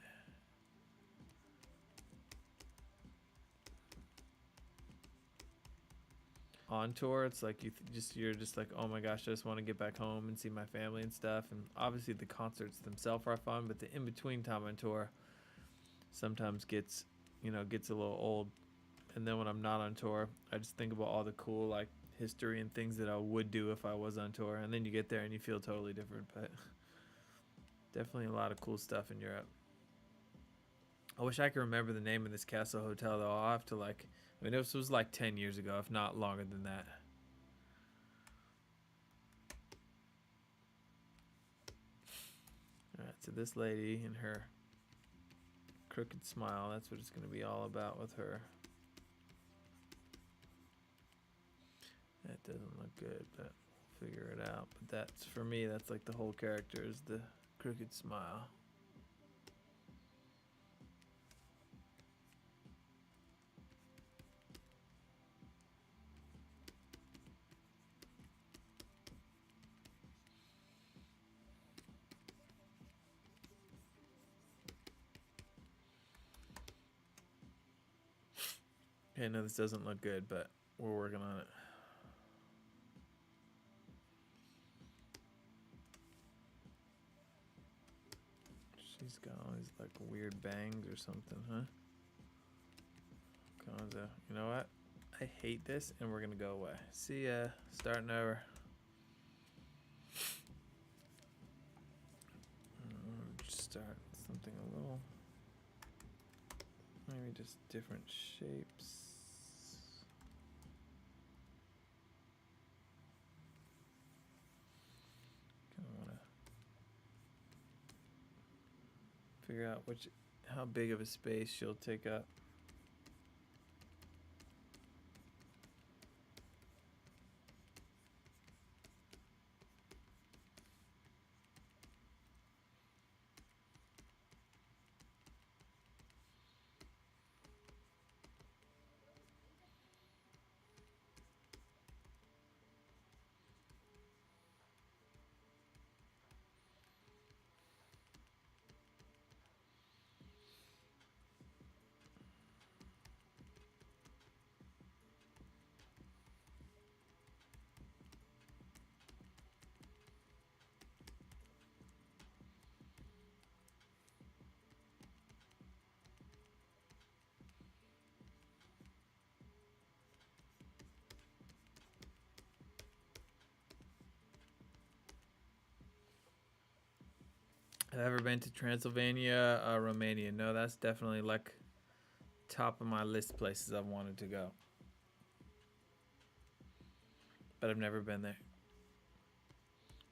On tour, it's like you're just like, oh my gosh, I just want to get back home and see my family and stuff. And obviously the concerts themselves are fun, but the in between time on tour sometimes gets a little old. And then when I'm not on tour, I just think about all the cool like history and things that I would do if I was on tour. And then you get there and you feel totally different. But definitely a lot of cool stuff in Europe. I wish I could remember the name of this castle hotel though. I'll have to like. I mean, this was like 10 years ago, if not longer than that. Alright, so this lady and her crooked smile, that's what it's going to be all about with her. That doesn't look good, but we'll figure it out. But that's, for me, that's like the whole character is the crooked smile. Okay, no, this doesn't look good, but we're working on it. She's got all these like weird bangs or something, huh? You know what? I hate this, and we're gonna go away. See ya. Starting over. Just start something a little. Maybe just different shapes. Kind of want to figure out how big of a space she'll take up. Have I ever been to Transylvania, Romania? No, that's definitely like top of my list places I've wanted to go. But I've never been there.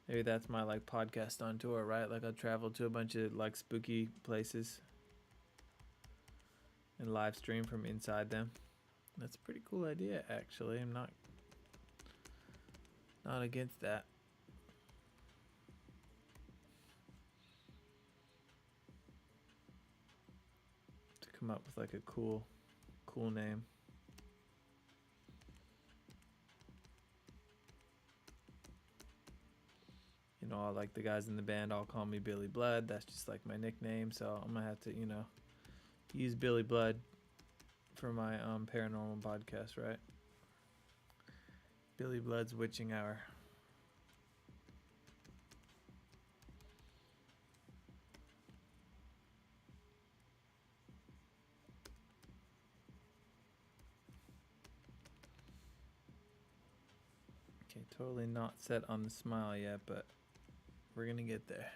Maybe that's my like podcast on tour, right? Like I'll travel to a bunch of like spooky places and live stream from inside them. That's a pretty cool idea, actually. I'm not against that. To come up with like a cool name. You know, like the guys in the band all call me Billy Blood. That's just like my nickname. So I'm gonna have to, use Billy Blood for my paranormal podcast, right? Billy Blood's Witching Hour. Okay, totally not set on the smile yet, but We're gonna get there.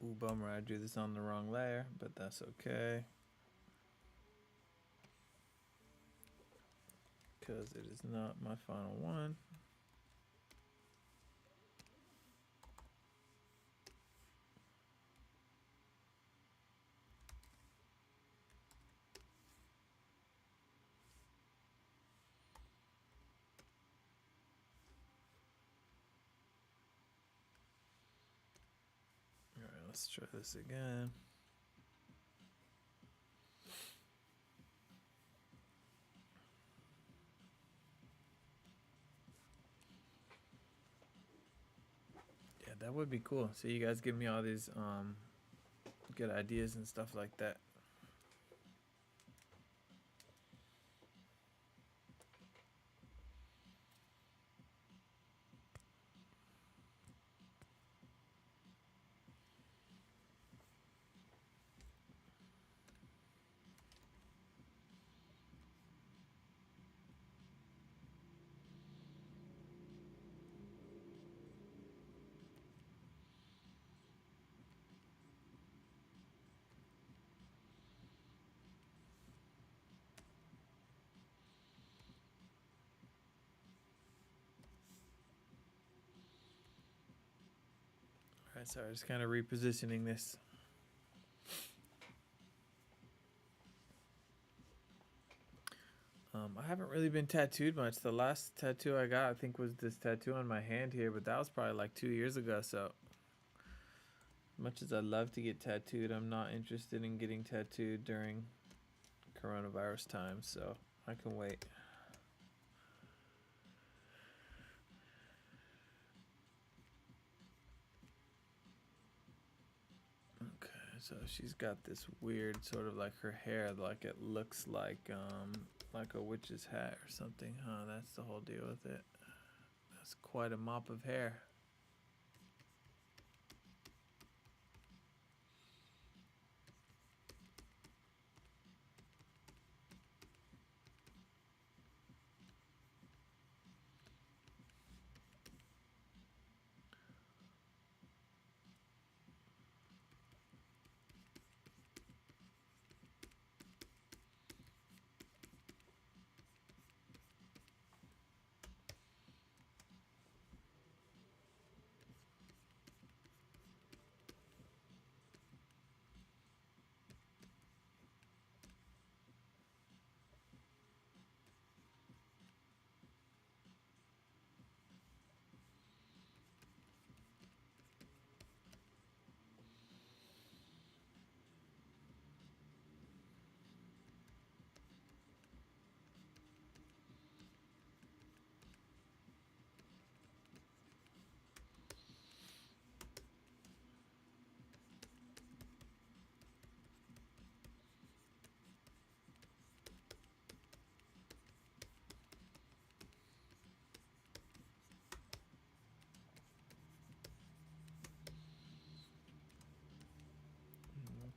Ooh, bummer, I drew this on the wrong layer, but that's okay. Because it is not my final one. Alright, let's try this again. Yeah, that would be cool. So you guys give me all these good ideas and stuff like that. Alright, sorry, just kind of repositioning this. I haven't really been tattooed much. The last tattoo I got, I think, was this tattoo on my hand here, but that was probably like 2 years ago. So, much as I'd love to get tattooed, I'm not interested in getting tattooed during coronavirus time, so I can wait. Okay, so she's got this weird sort of like her hair, like it looks like a witch's hat or something, huh? That's the whole deal with it. That's quite a mop of hair.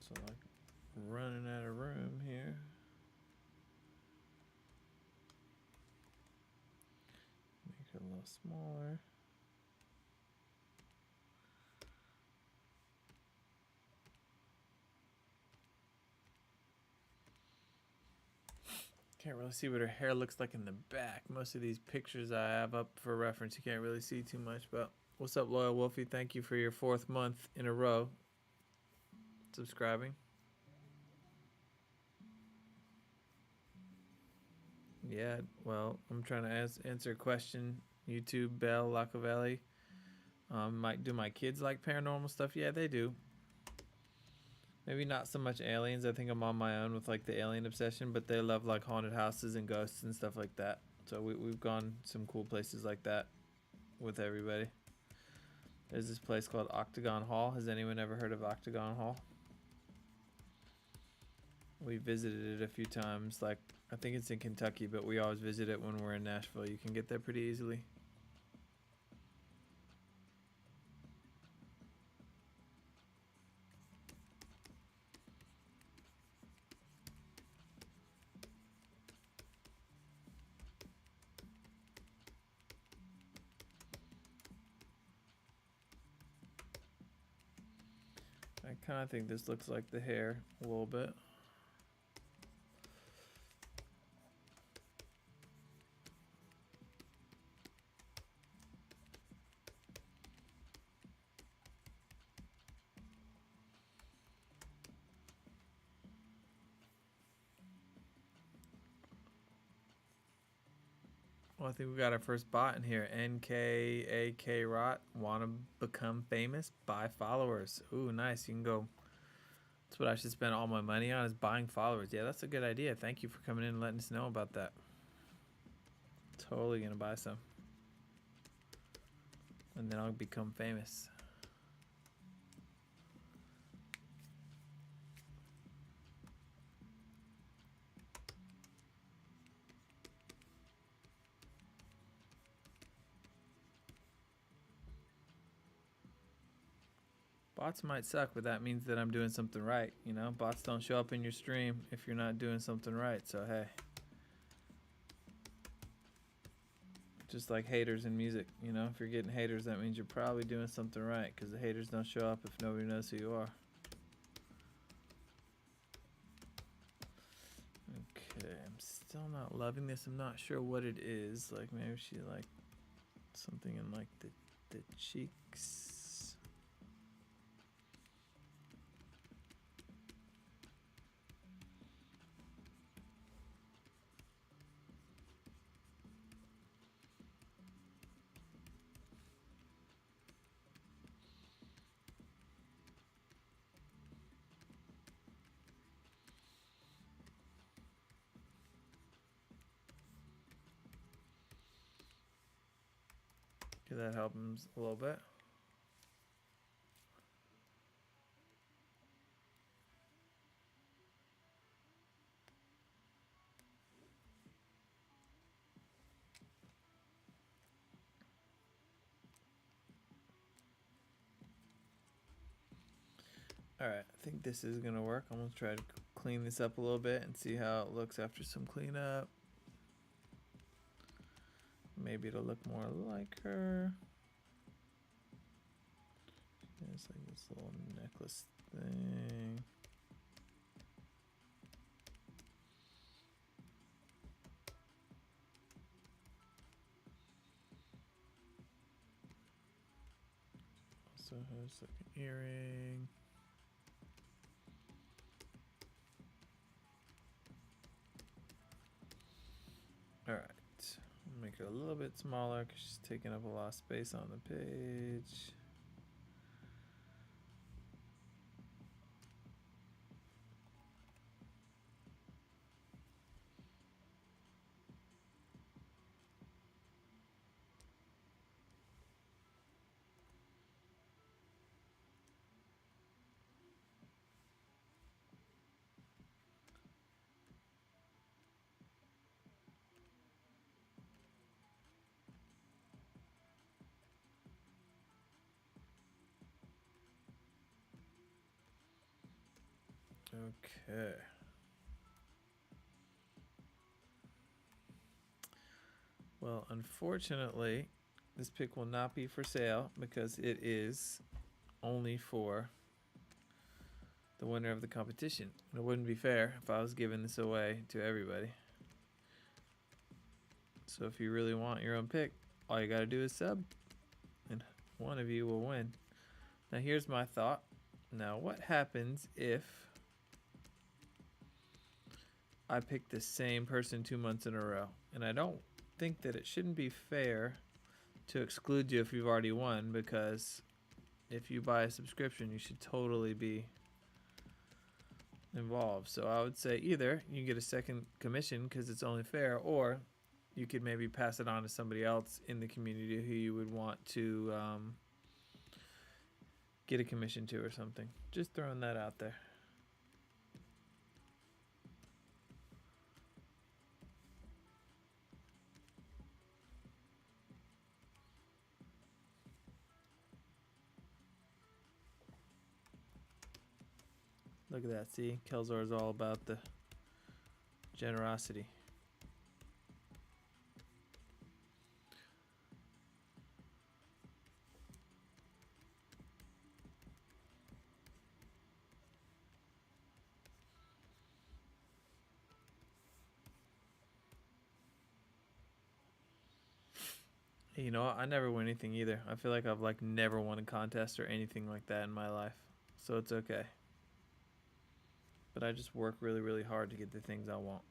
So like running out of room here. Make it a little smaller. Can't really see what her hair looks like in the back. Most of these pictures I have up for reference, you can't really see too much. But what's up, Loyal Wolfie? Thank you for your 4th month in a row subscribing. Yeah, well, I'm trying to answer a question. YouTube, Bell, Lacavelli. Do my kids like paranormal stuff? Yeah, they do. Maybe not so much aliens. I think I'm on my own with like the alien obsession, but they love like haunted houses and ghosts and stuff like that. So we've gone some cool places like that with everybody. There's this place called Octagon Hall. Has anyone ever heard of Octagon Hall? We visited it a few times. Like, I think it's in Kentucky, but we always visit it when we're in Nashville. You can get there pretty easily. I kind of think this looks like the hair a little bit. Well, I think we got our first bot in here. NKAK Rot. Want to become famous? Buy followers. Ooh, nice. You can go. That's what I should spend all my money on, is buying followers. Yeah, that's a good idea. Thank you for coming in and letting us know about that. Totally going to buy some. And then I'll become famous. Bots might suck, but that means that I'm doing something right. You know, bots don't show up in your stream if you're not doing something right. So, hey. Just like haters in music. You know, if you're getting haters, that means you're probably doing something right, because the haters don't show up if nobody knows who you are. Okay, I'm still not loving this. I'm not sure what it is. Like, maybe she like something in like the cheeks. Did that help him a little bit? Alright, I think this is gonna work. I'm gonna try to clean this up a little bit and see how it looks after some cleanup. Maybe it'll look more like her. It's like this little necklace thing. Also has like an earring. Alright, make it a little bit smaller because she's taking up a lot of space on the page. Okay. Well, unfortunately, this pick will not be for sale because it is only for the winner of the competition. It wouldn't be fair if I was giving this away to everybody. So if you really want your own pick, all you gotta do is sub, and one of you will win. Now here's my thought. Now what happens if I pick the same person 2 months in a row? And I don't think that it shouldn't be fair to exclude you if you've already won, because if you buy a subscription, you should totally be involved. So I would say either you get a second commission because it's only fair, or you could maybe pass it on to somebody else in the community who you would want to get a commission to or something. Just throwing that out there. Look at that. See, Kelzor is all about the generosity. You know, I never win anything either. I feel like I've like never won a contest or anything like that in my life. So it's okay. But I just work really, really hard to get the things I want.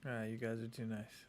Alright, you guys are too nice.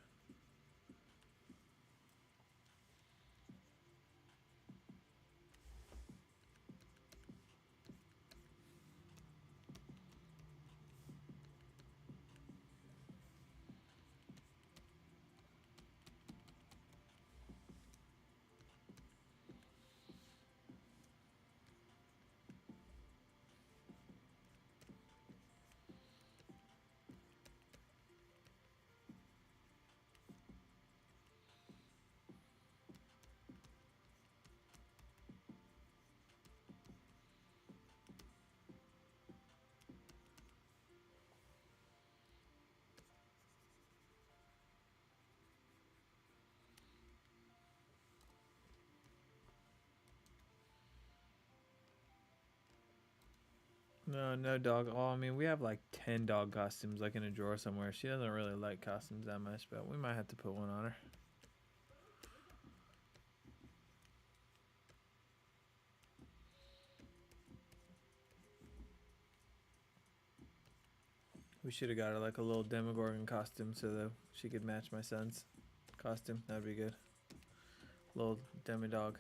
No, no dog. Oh, I mean, we have like 10 dog costumes like in a drawer somewhere. She doesn't really like costumes that much, but we might have to put one on her. We should have got her like a little Demogorgon costume so that she could match my son's costume. That'd be good. Little Demodog.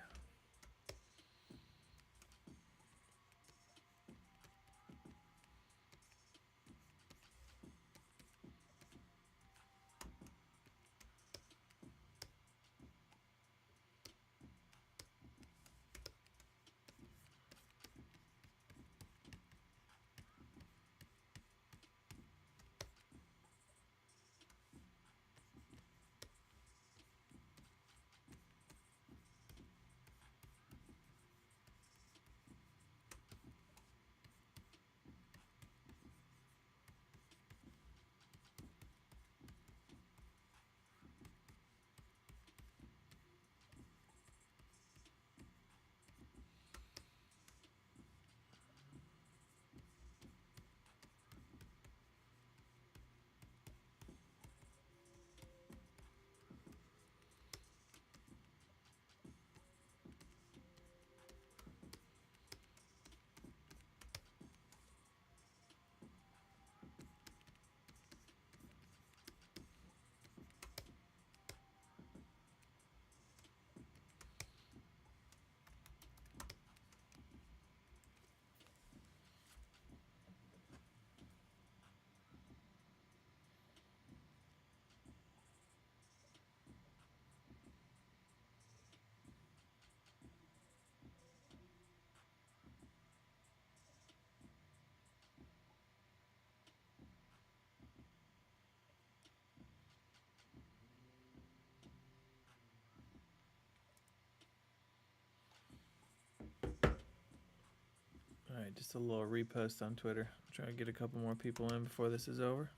just a little repost on Twitter. Try to get a couple more people in before this is over.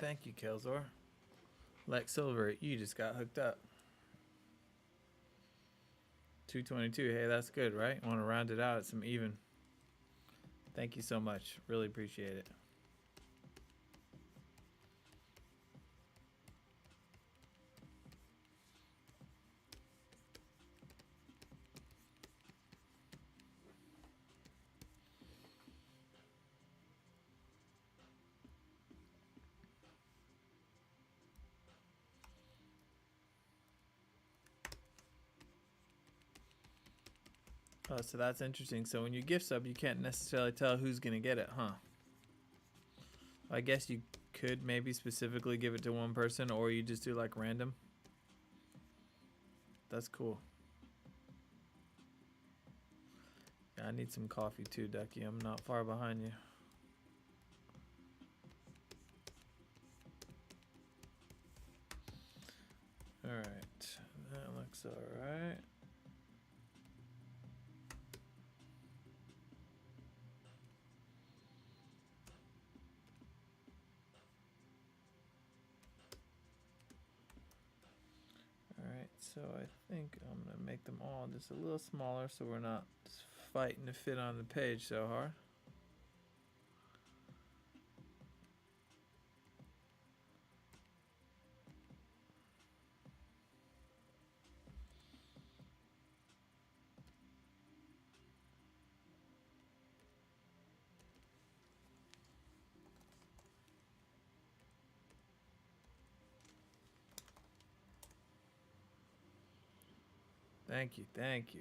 Thank you, Kelzor. Lex Silver, you just got hooked up. 222. Hey, that's good, right? Want to round it out at some even. Thank you so much. Really appreciate it. Oh, so that's interesting. So when you gift sub, you can't necessarily tell who's going to get it, huh? I guess you could maybe specifically give it to one person, or you just do like random. That's cool. Yeah, I need some coffee too, Ducky. I'm not far behind you. Alright, that looks alright. Alright, so I think I'm going to make them all just a little smaller so we're not fighting to fit on the page so hard. Thank you, thank you.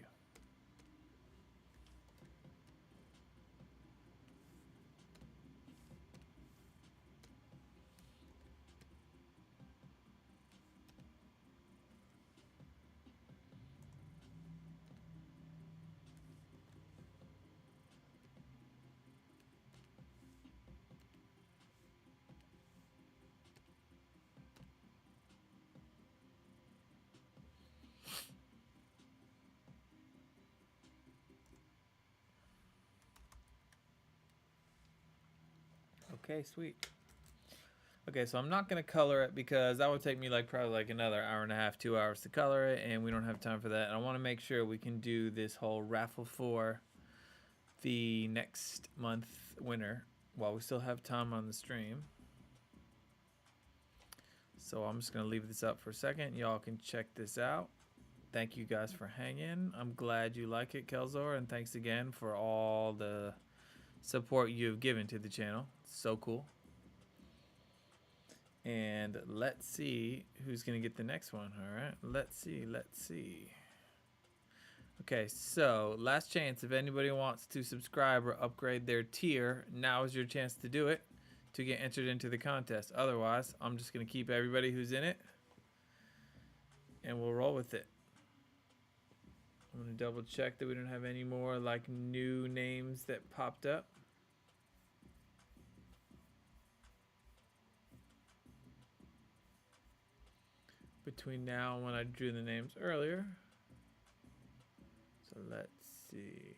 Okay, sweet. Okay, so I'm not gonna color it because that would take me like probably like another hour and a half, 2 hours to color it, and we don't have time for that. And I want to make sure we can do this whole raffle for the next month winner while we still have time on the stream. So I'm just gonna leave this up for a second. Y'all can check this out. Thank you guys for hanging. I'm glad you like it, Kelzor, and thanks again for all the support you've given to the channel. It's so cool. And let's see who's going to get the next one. All right. Let's see. Let's see. Okay. So last chance. If anybody wants to subscribe or upgrade their tier, now is your chance to do it. to get entered into the contest. Otherwise, I'm just going to keep everybody who's in it and we'll roll with it. I'm going to double check that we don't have any more like new names that popped up. Between now and when I drew the names earlier. So let's see.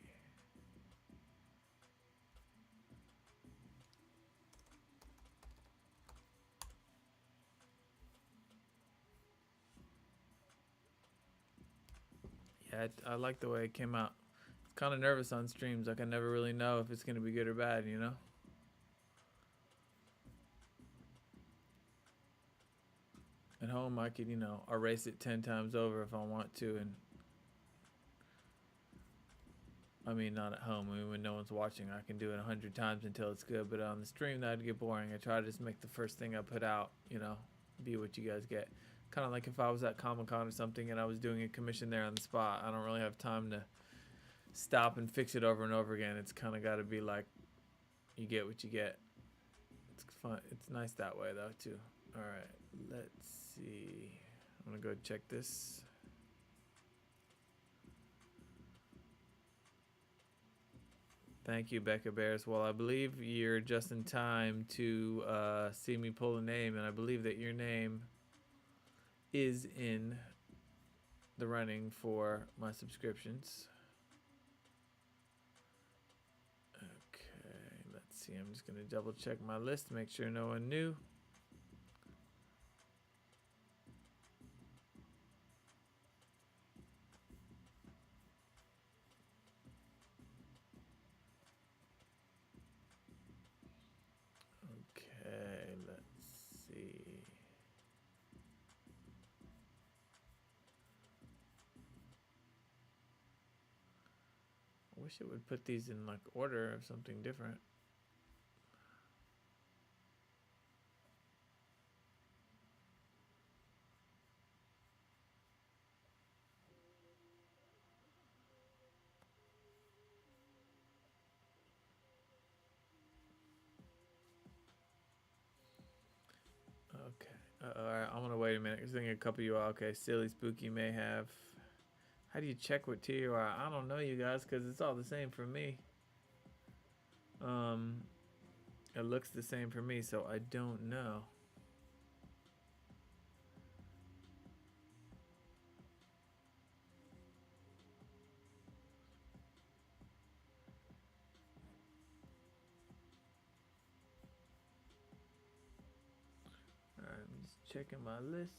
Yeah, I like the way it came out. It's kind of nervous on streams. Like I never really know if it's going to be good or bad, you know? At home, I could, erase it 10 times over if I want to. And I mean, not at home. I mean, when no one's watching, I can do it 100 times until it's good. But on the stream, that'd get boring. I try to just make the first thing I put out, be what you guys get. Kind of like if I was at Comic-Con or something and I was doing a commission there on the spot. I don't really have time to stop and fix it over and over again. It's kind of got to be like, you get what you get. It's fun. It's nice that way, though, too. All right, let's see. I'm going to go check this. Thank you, Becca Bears. Well, I believe you're just in time to see me pull a name, and I believe that your name is in the running for my subscriptions. Okay, let's see. I'm just going to double check my list to make sure no one knew. Okay, let's see. I wish it would put these in like order of something different. Okay. All right, I'm gonna wait a minute. I was thinking a couple of you are okay. Silly Spooky may have. How do you check what tier you are? I don't know, you guys, because it's all the same for me. It looks the same for me, so I don't know. All right, I'm just checking my list.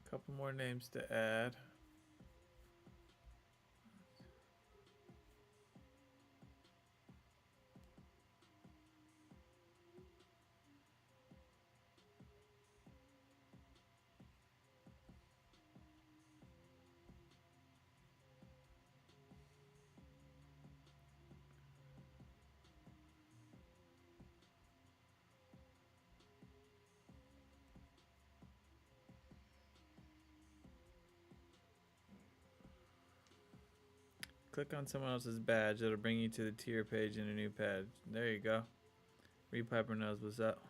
Couple more names to add. Click on someone else's badge. It'll bring you to the tier page in a new page. There you go. Reed Piper knows what's up.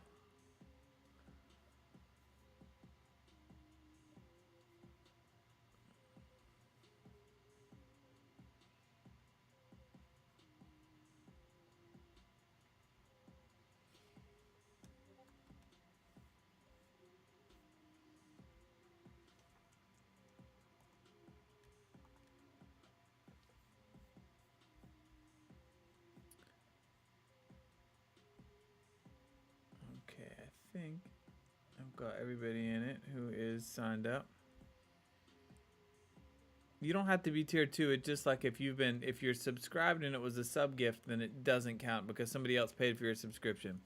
Okay, I think I've got everybody in it who is signed up. You don't have to be tier 2. It's just like if you're subscribed and it was a sub gift, then it doesn't count because somebody else paid for your subscription.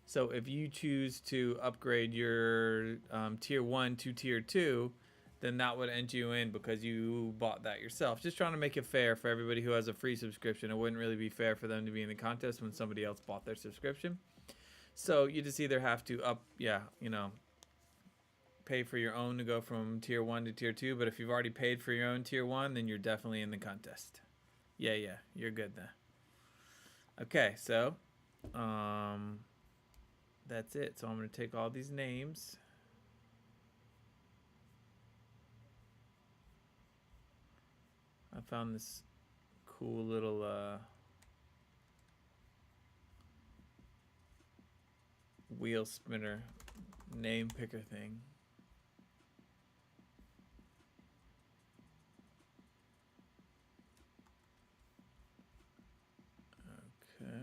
So if you choose to upgrade your tier 1 to tier 2, then that would enter you in because you bought that yourself. Just trying to make it fair for everybody who has a free subscription. It wouldn't really be fair for them to be in the contest when somebody else bought their subscription. So you just either have to pay for your own to go from tier 1 to tier 2. But if you've already paid for your own tier 1, then you're definitely in the contest. Yeah, you're good then. Okay, so that's it. So I'm going to take all these names. I found this cool little wheel spinner name picker thing. Okay.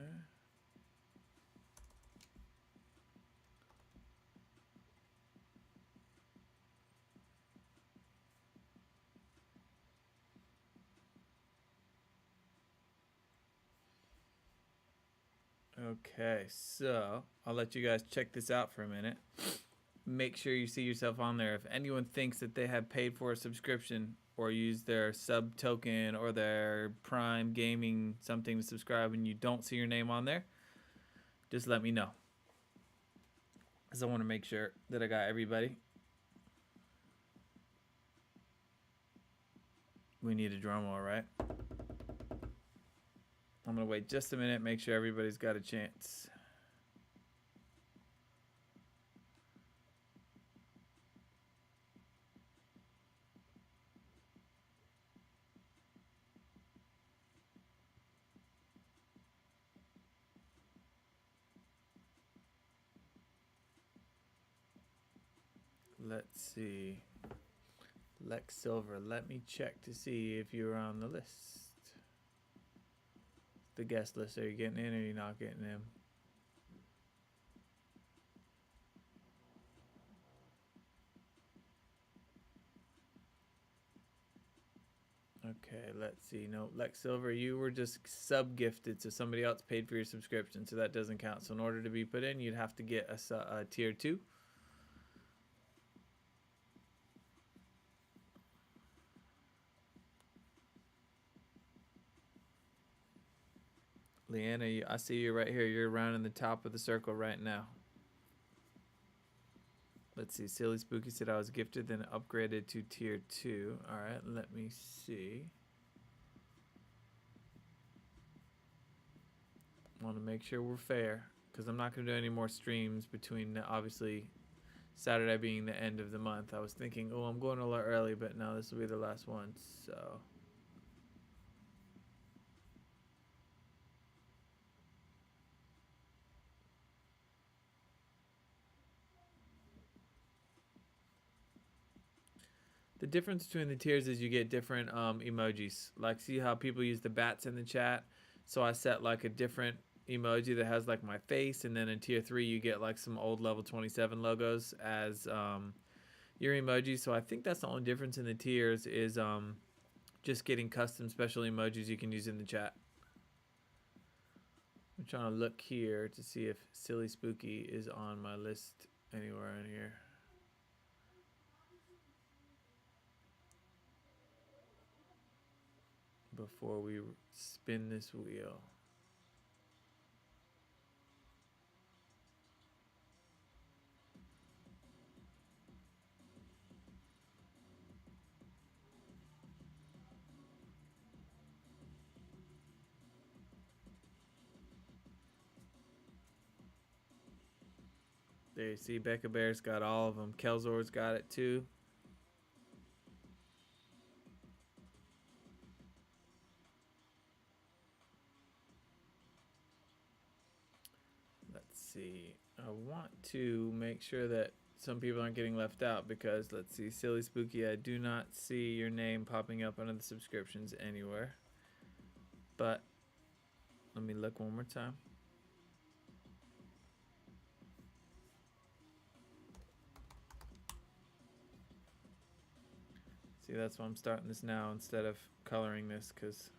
Okay, so I'll let you guys check this out for a minute. Make sure you see yourself on there. If anyone thinks that they have paid for a subscription or used their sub token or their Prime Gaming something to subscribe and you don't see your name on there, just let me know. Because I want to make sure that I got everybody. We need a drum roll, right? I'm going to wait just a minute, make sure everybody's got a chance. Let's see. Lex Silver, let me check to see if you're on the list. The guest list, are you getting in or are you not getting in? Okay, let's see. No, Lex Silver, you were just sub-gifted, so somebody else paid for your subscription, so that doesn't count. So in order to be put in, you'd have to get a tier 2. Leanna, I see you right here. You're around in the top of the circle right now. Let's see. Silly Spooky said I was gifted, then upgraded to tier 2. All right, let me see. Want to make sure we're fair because I'm not going to do any more streams between, obviously, Saturday being the end of the month. I was thinking, oh, I'm going a little early, but no, this will be the last one. So the difference between the tiers is you get different emojis. Like, see how people use the bats in the chat? So I set like a different emoji that has like my face, and then in tier 3 you get like some old level 27 logos as your emoji. So I think that's the only difference in the tiers is just getting custom special emojis you can use in the chat. I'm trying to look here to see if Silly Spooky is on my list anywhere in here. Before we spin this wheel. There you see Becca Bear's got all of them. Kelzor's got it too. Let's see. I want to make sure that some people aren't getting left out because, let's see, Silly Spooky, I do not see your name popping up under the subscriptions anywhere. But let me look one more time. See, that's why I'm starting this now instead of coloring this, because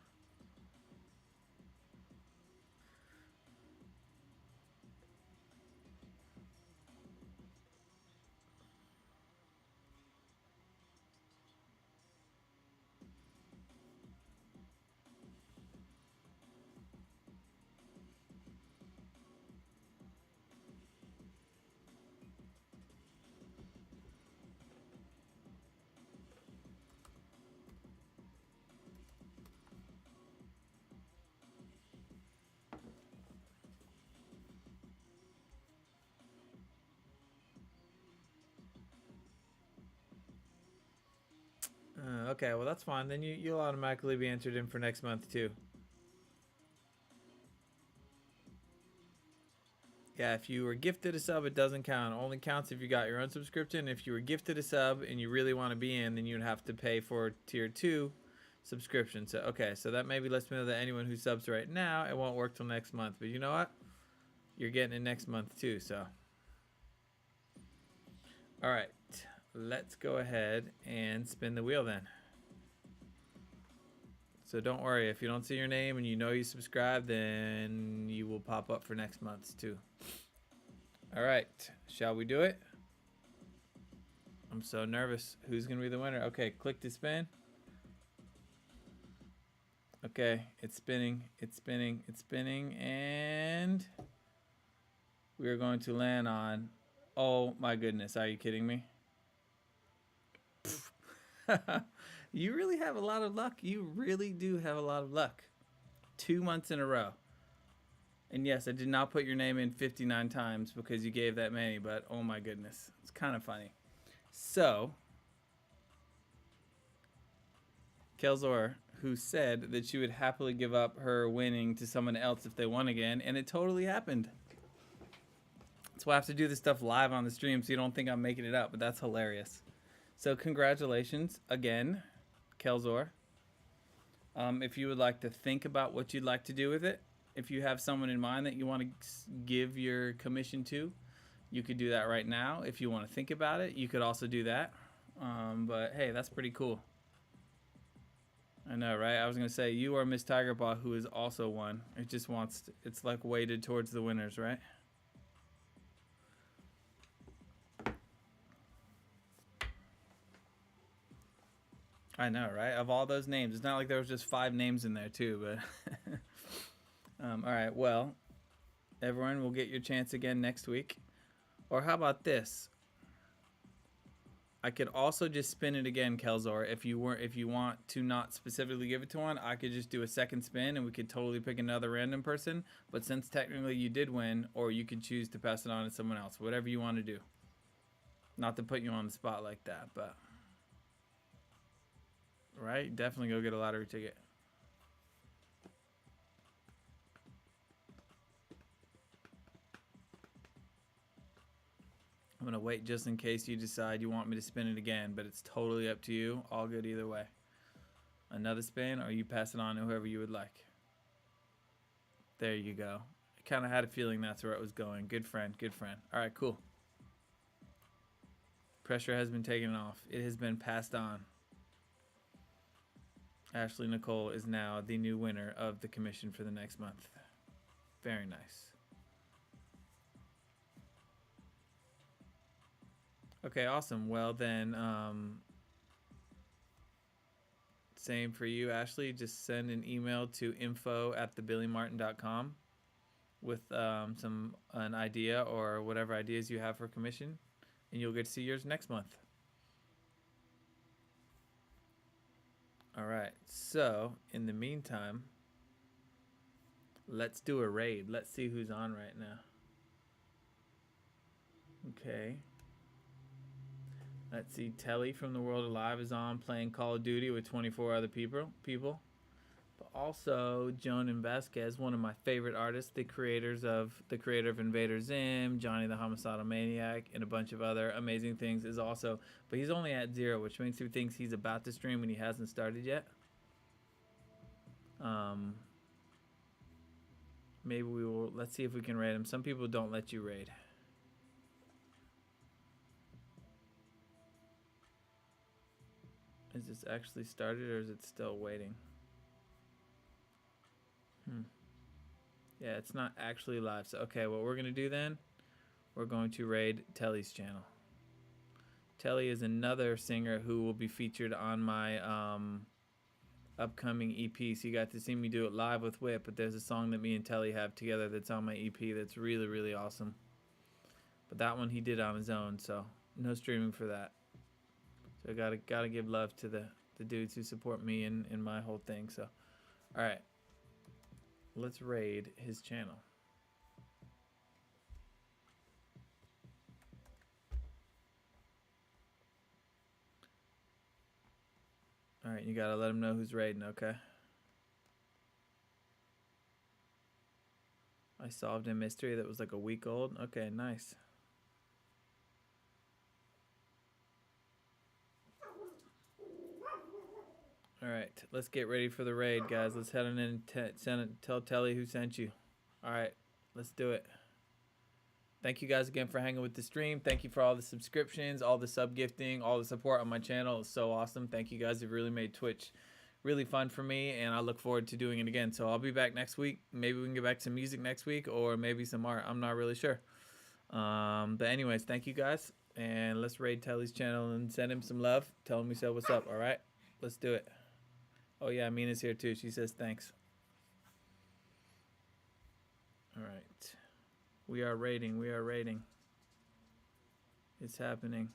Okay, well that's fine. Then you'll automatically be entered in for next month too. Yeah, if you were gifted a sub, it doesn't count. It only counts if you got your own subscription. If you were gifted a sub and you really want to be in, then you'd have to pay for tier 2 subscription. So okay, so that maybe lets me know that anyone who subs right now, it won't work till next month. But you know what? You're getting it next month too, so. All right, let's go ahead and spin the wheel then. So don't worry, if you don't see your name and you know you subscribe, then you will pop up for next month's too. All right, shall we do it? I'm so nervous. Who's gonna be the winner? Okay, click to spin. Okay, it's spinning, it's spinning, it's spinning, and we are going to land on, oh my goodness, are you kidding me? You really have a lot of luck. You really do have a lot of luck. 2 months in a row. And yes, I did not put your name in 59 times because you gave that many, but oh my goodness. It's kind of funny. So, Kelzor, who said that she would happily give up her winning to someone else if they won again, and it totally happened. That's why I have to do this stuff live on the stream so you don't think I'm making it up, but that's hilarious. So congratulations again, Kelzor. If you would like to think about what you'd like to do with it, if you have someone in mind that you want to give your commission to, you could do that right now. If you want to think about it, you could also do that. But hey, that's pretty cool. I know, right? I was going to say, you are Miss Tigerpaw, who is also one. It just wants, it's like weighted towards the winners, right? I know, right? Of all those names, it's not like there was just 5 names in there too, but all right, well, everyone will get your chance again next week. Or how about this? I could also just spin it again, Kelzor. If you want to not specifically give it to one, I could just do a second spin and we could totally pick another random person. But since technically you did win, or you could choose to pass it on to someone else, whatever you want to do. Not to put you on the spot like that, but right? Definitely go get a lottery ticket. I'm going to wait just in case you decide you want me to spin it again, but it's totally up to you. All good either way. Another spin, or you pass it on to whoever you would like. There you go. I kind of had a feeling that's where it was going. Good friend, good friend. All right, cool. Pressure has been taken off. It has been passed on. Ashley Nicole is now the new winner of the commission for the next month. Very nice. Okay, awesome. Well then, same for you, Ashley. Just send an email to info@thebillymartin.com with an idea or whatever ideas you have for commission, and you'll get to see yours next month. All right. So in the meantime, let's do a raid. Let's see who's on right now. Okay. Let's see. Telly from The World Alive is on playing Call of Duty with 24 other people. But also Joan and Vasquez, one of my favorite artists, the creator of Invader Zim, Johnny the Homicidal Maniac, and a bunch of other amazing things, is also. But he's only at 0, which makes me think he's about to stream when he hasn't started yet. Maybe we will. Let's see if we can raid him. Some people don't let you raid. Is this actually started or is it still waiting? Yeah, it's not actually live. So, okay, what we're going to do then, we're going to raid Telly's channel. Telly is another singer who will be featured on my upcoming EP. So you got to see me do it live with Whip, but there's a song that me and Telly have together that's on my EP that's really, really awesome. But that one he did on his own, so no streaming for that. So I gotta give love to the dudes who support me in my whole thing. So, all right, let's raid his channel. All right, you gotta let him know who's raiding, okay? I solved a mystery that was like a week old. Okay, nice. All right, let's get ready for the raid, guys. Let's head on in and tell Telly who sent you. All right, let's do it. Thank you guys again for hanging with the stream. Thank you for all the subscriptions, all the sub gifting, all the support on my channel. It's so awesome. Thank you guys. It really made Twitch really fun for me, and I look forward to doing it again. So I'll be back next week. Maybe we can get back to music next week, or maybe some art. I'm not really sure. But anyways, thank you guys, and let's raid Telly's channel and send him some love. Tell him we said what's up. All right, let's do it. Oh yeah, Mina's here too. She says thanks. All right, we are raiding. We are raiding. It's happening.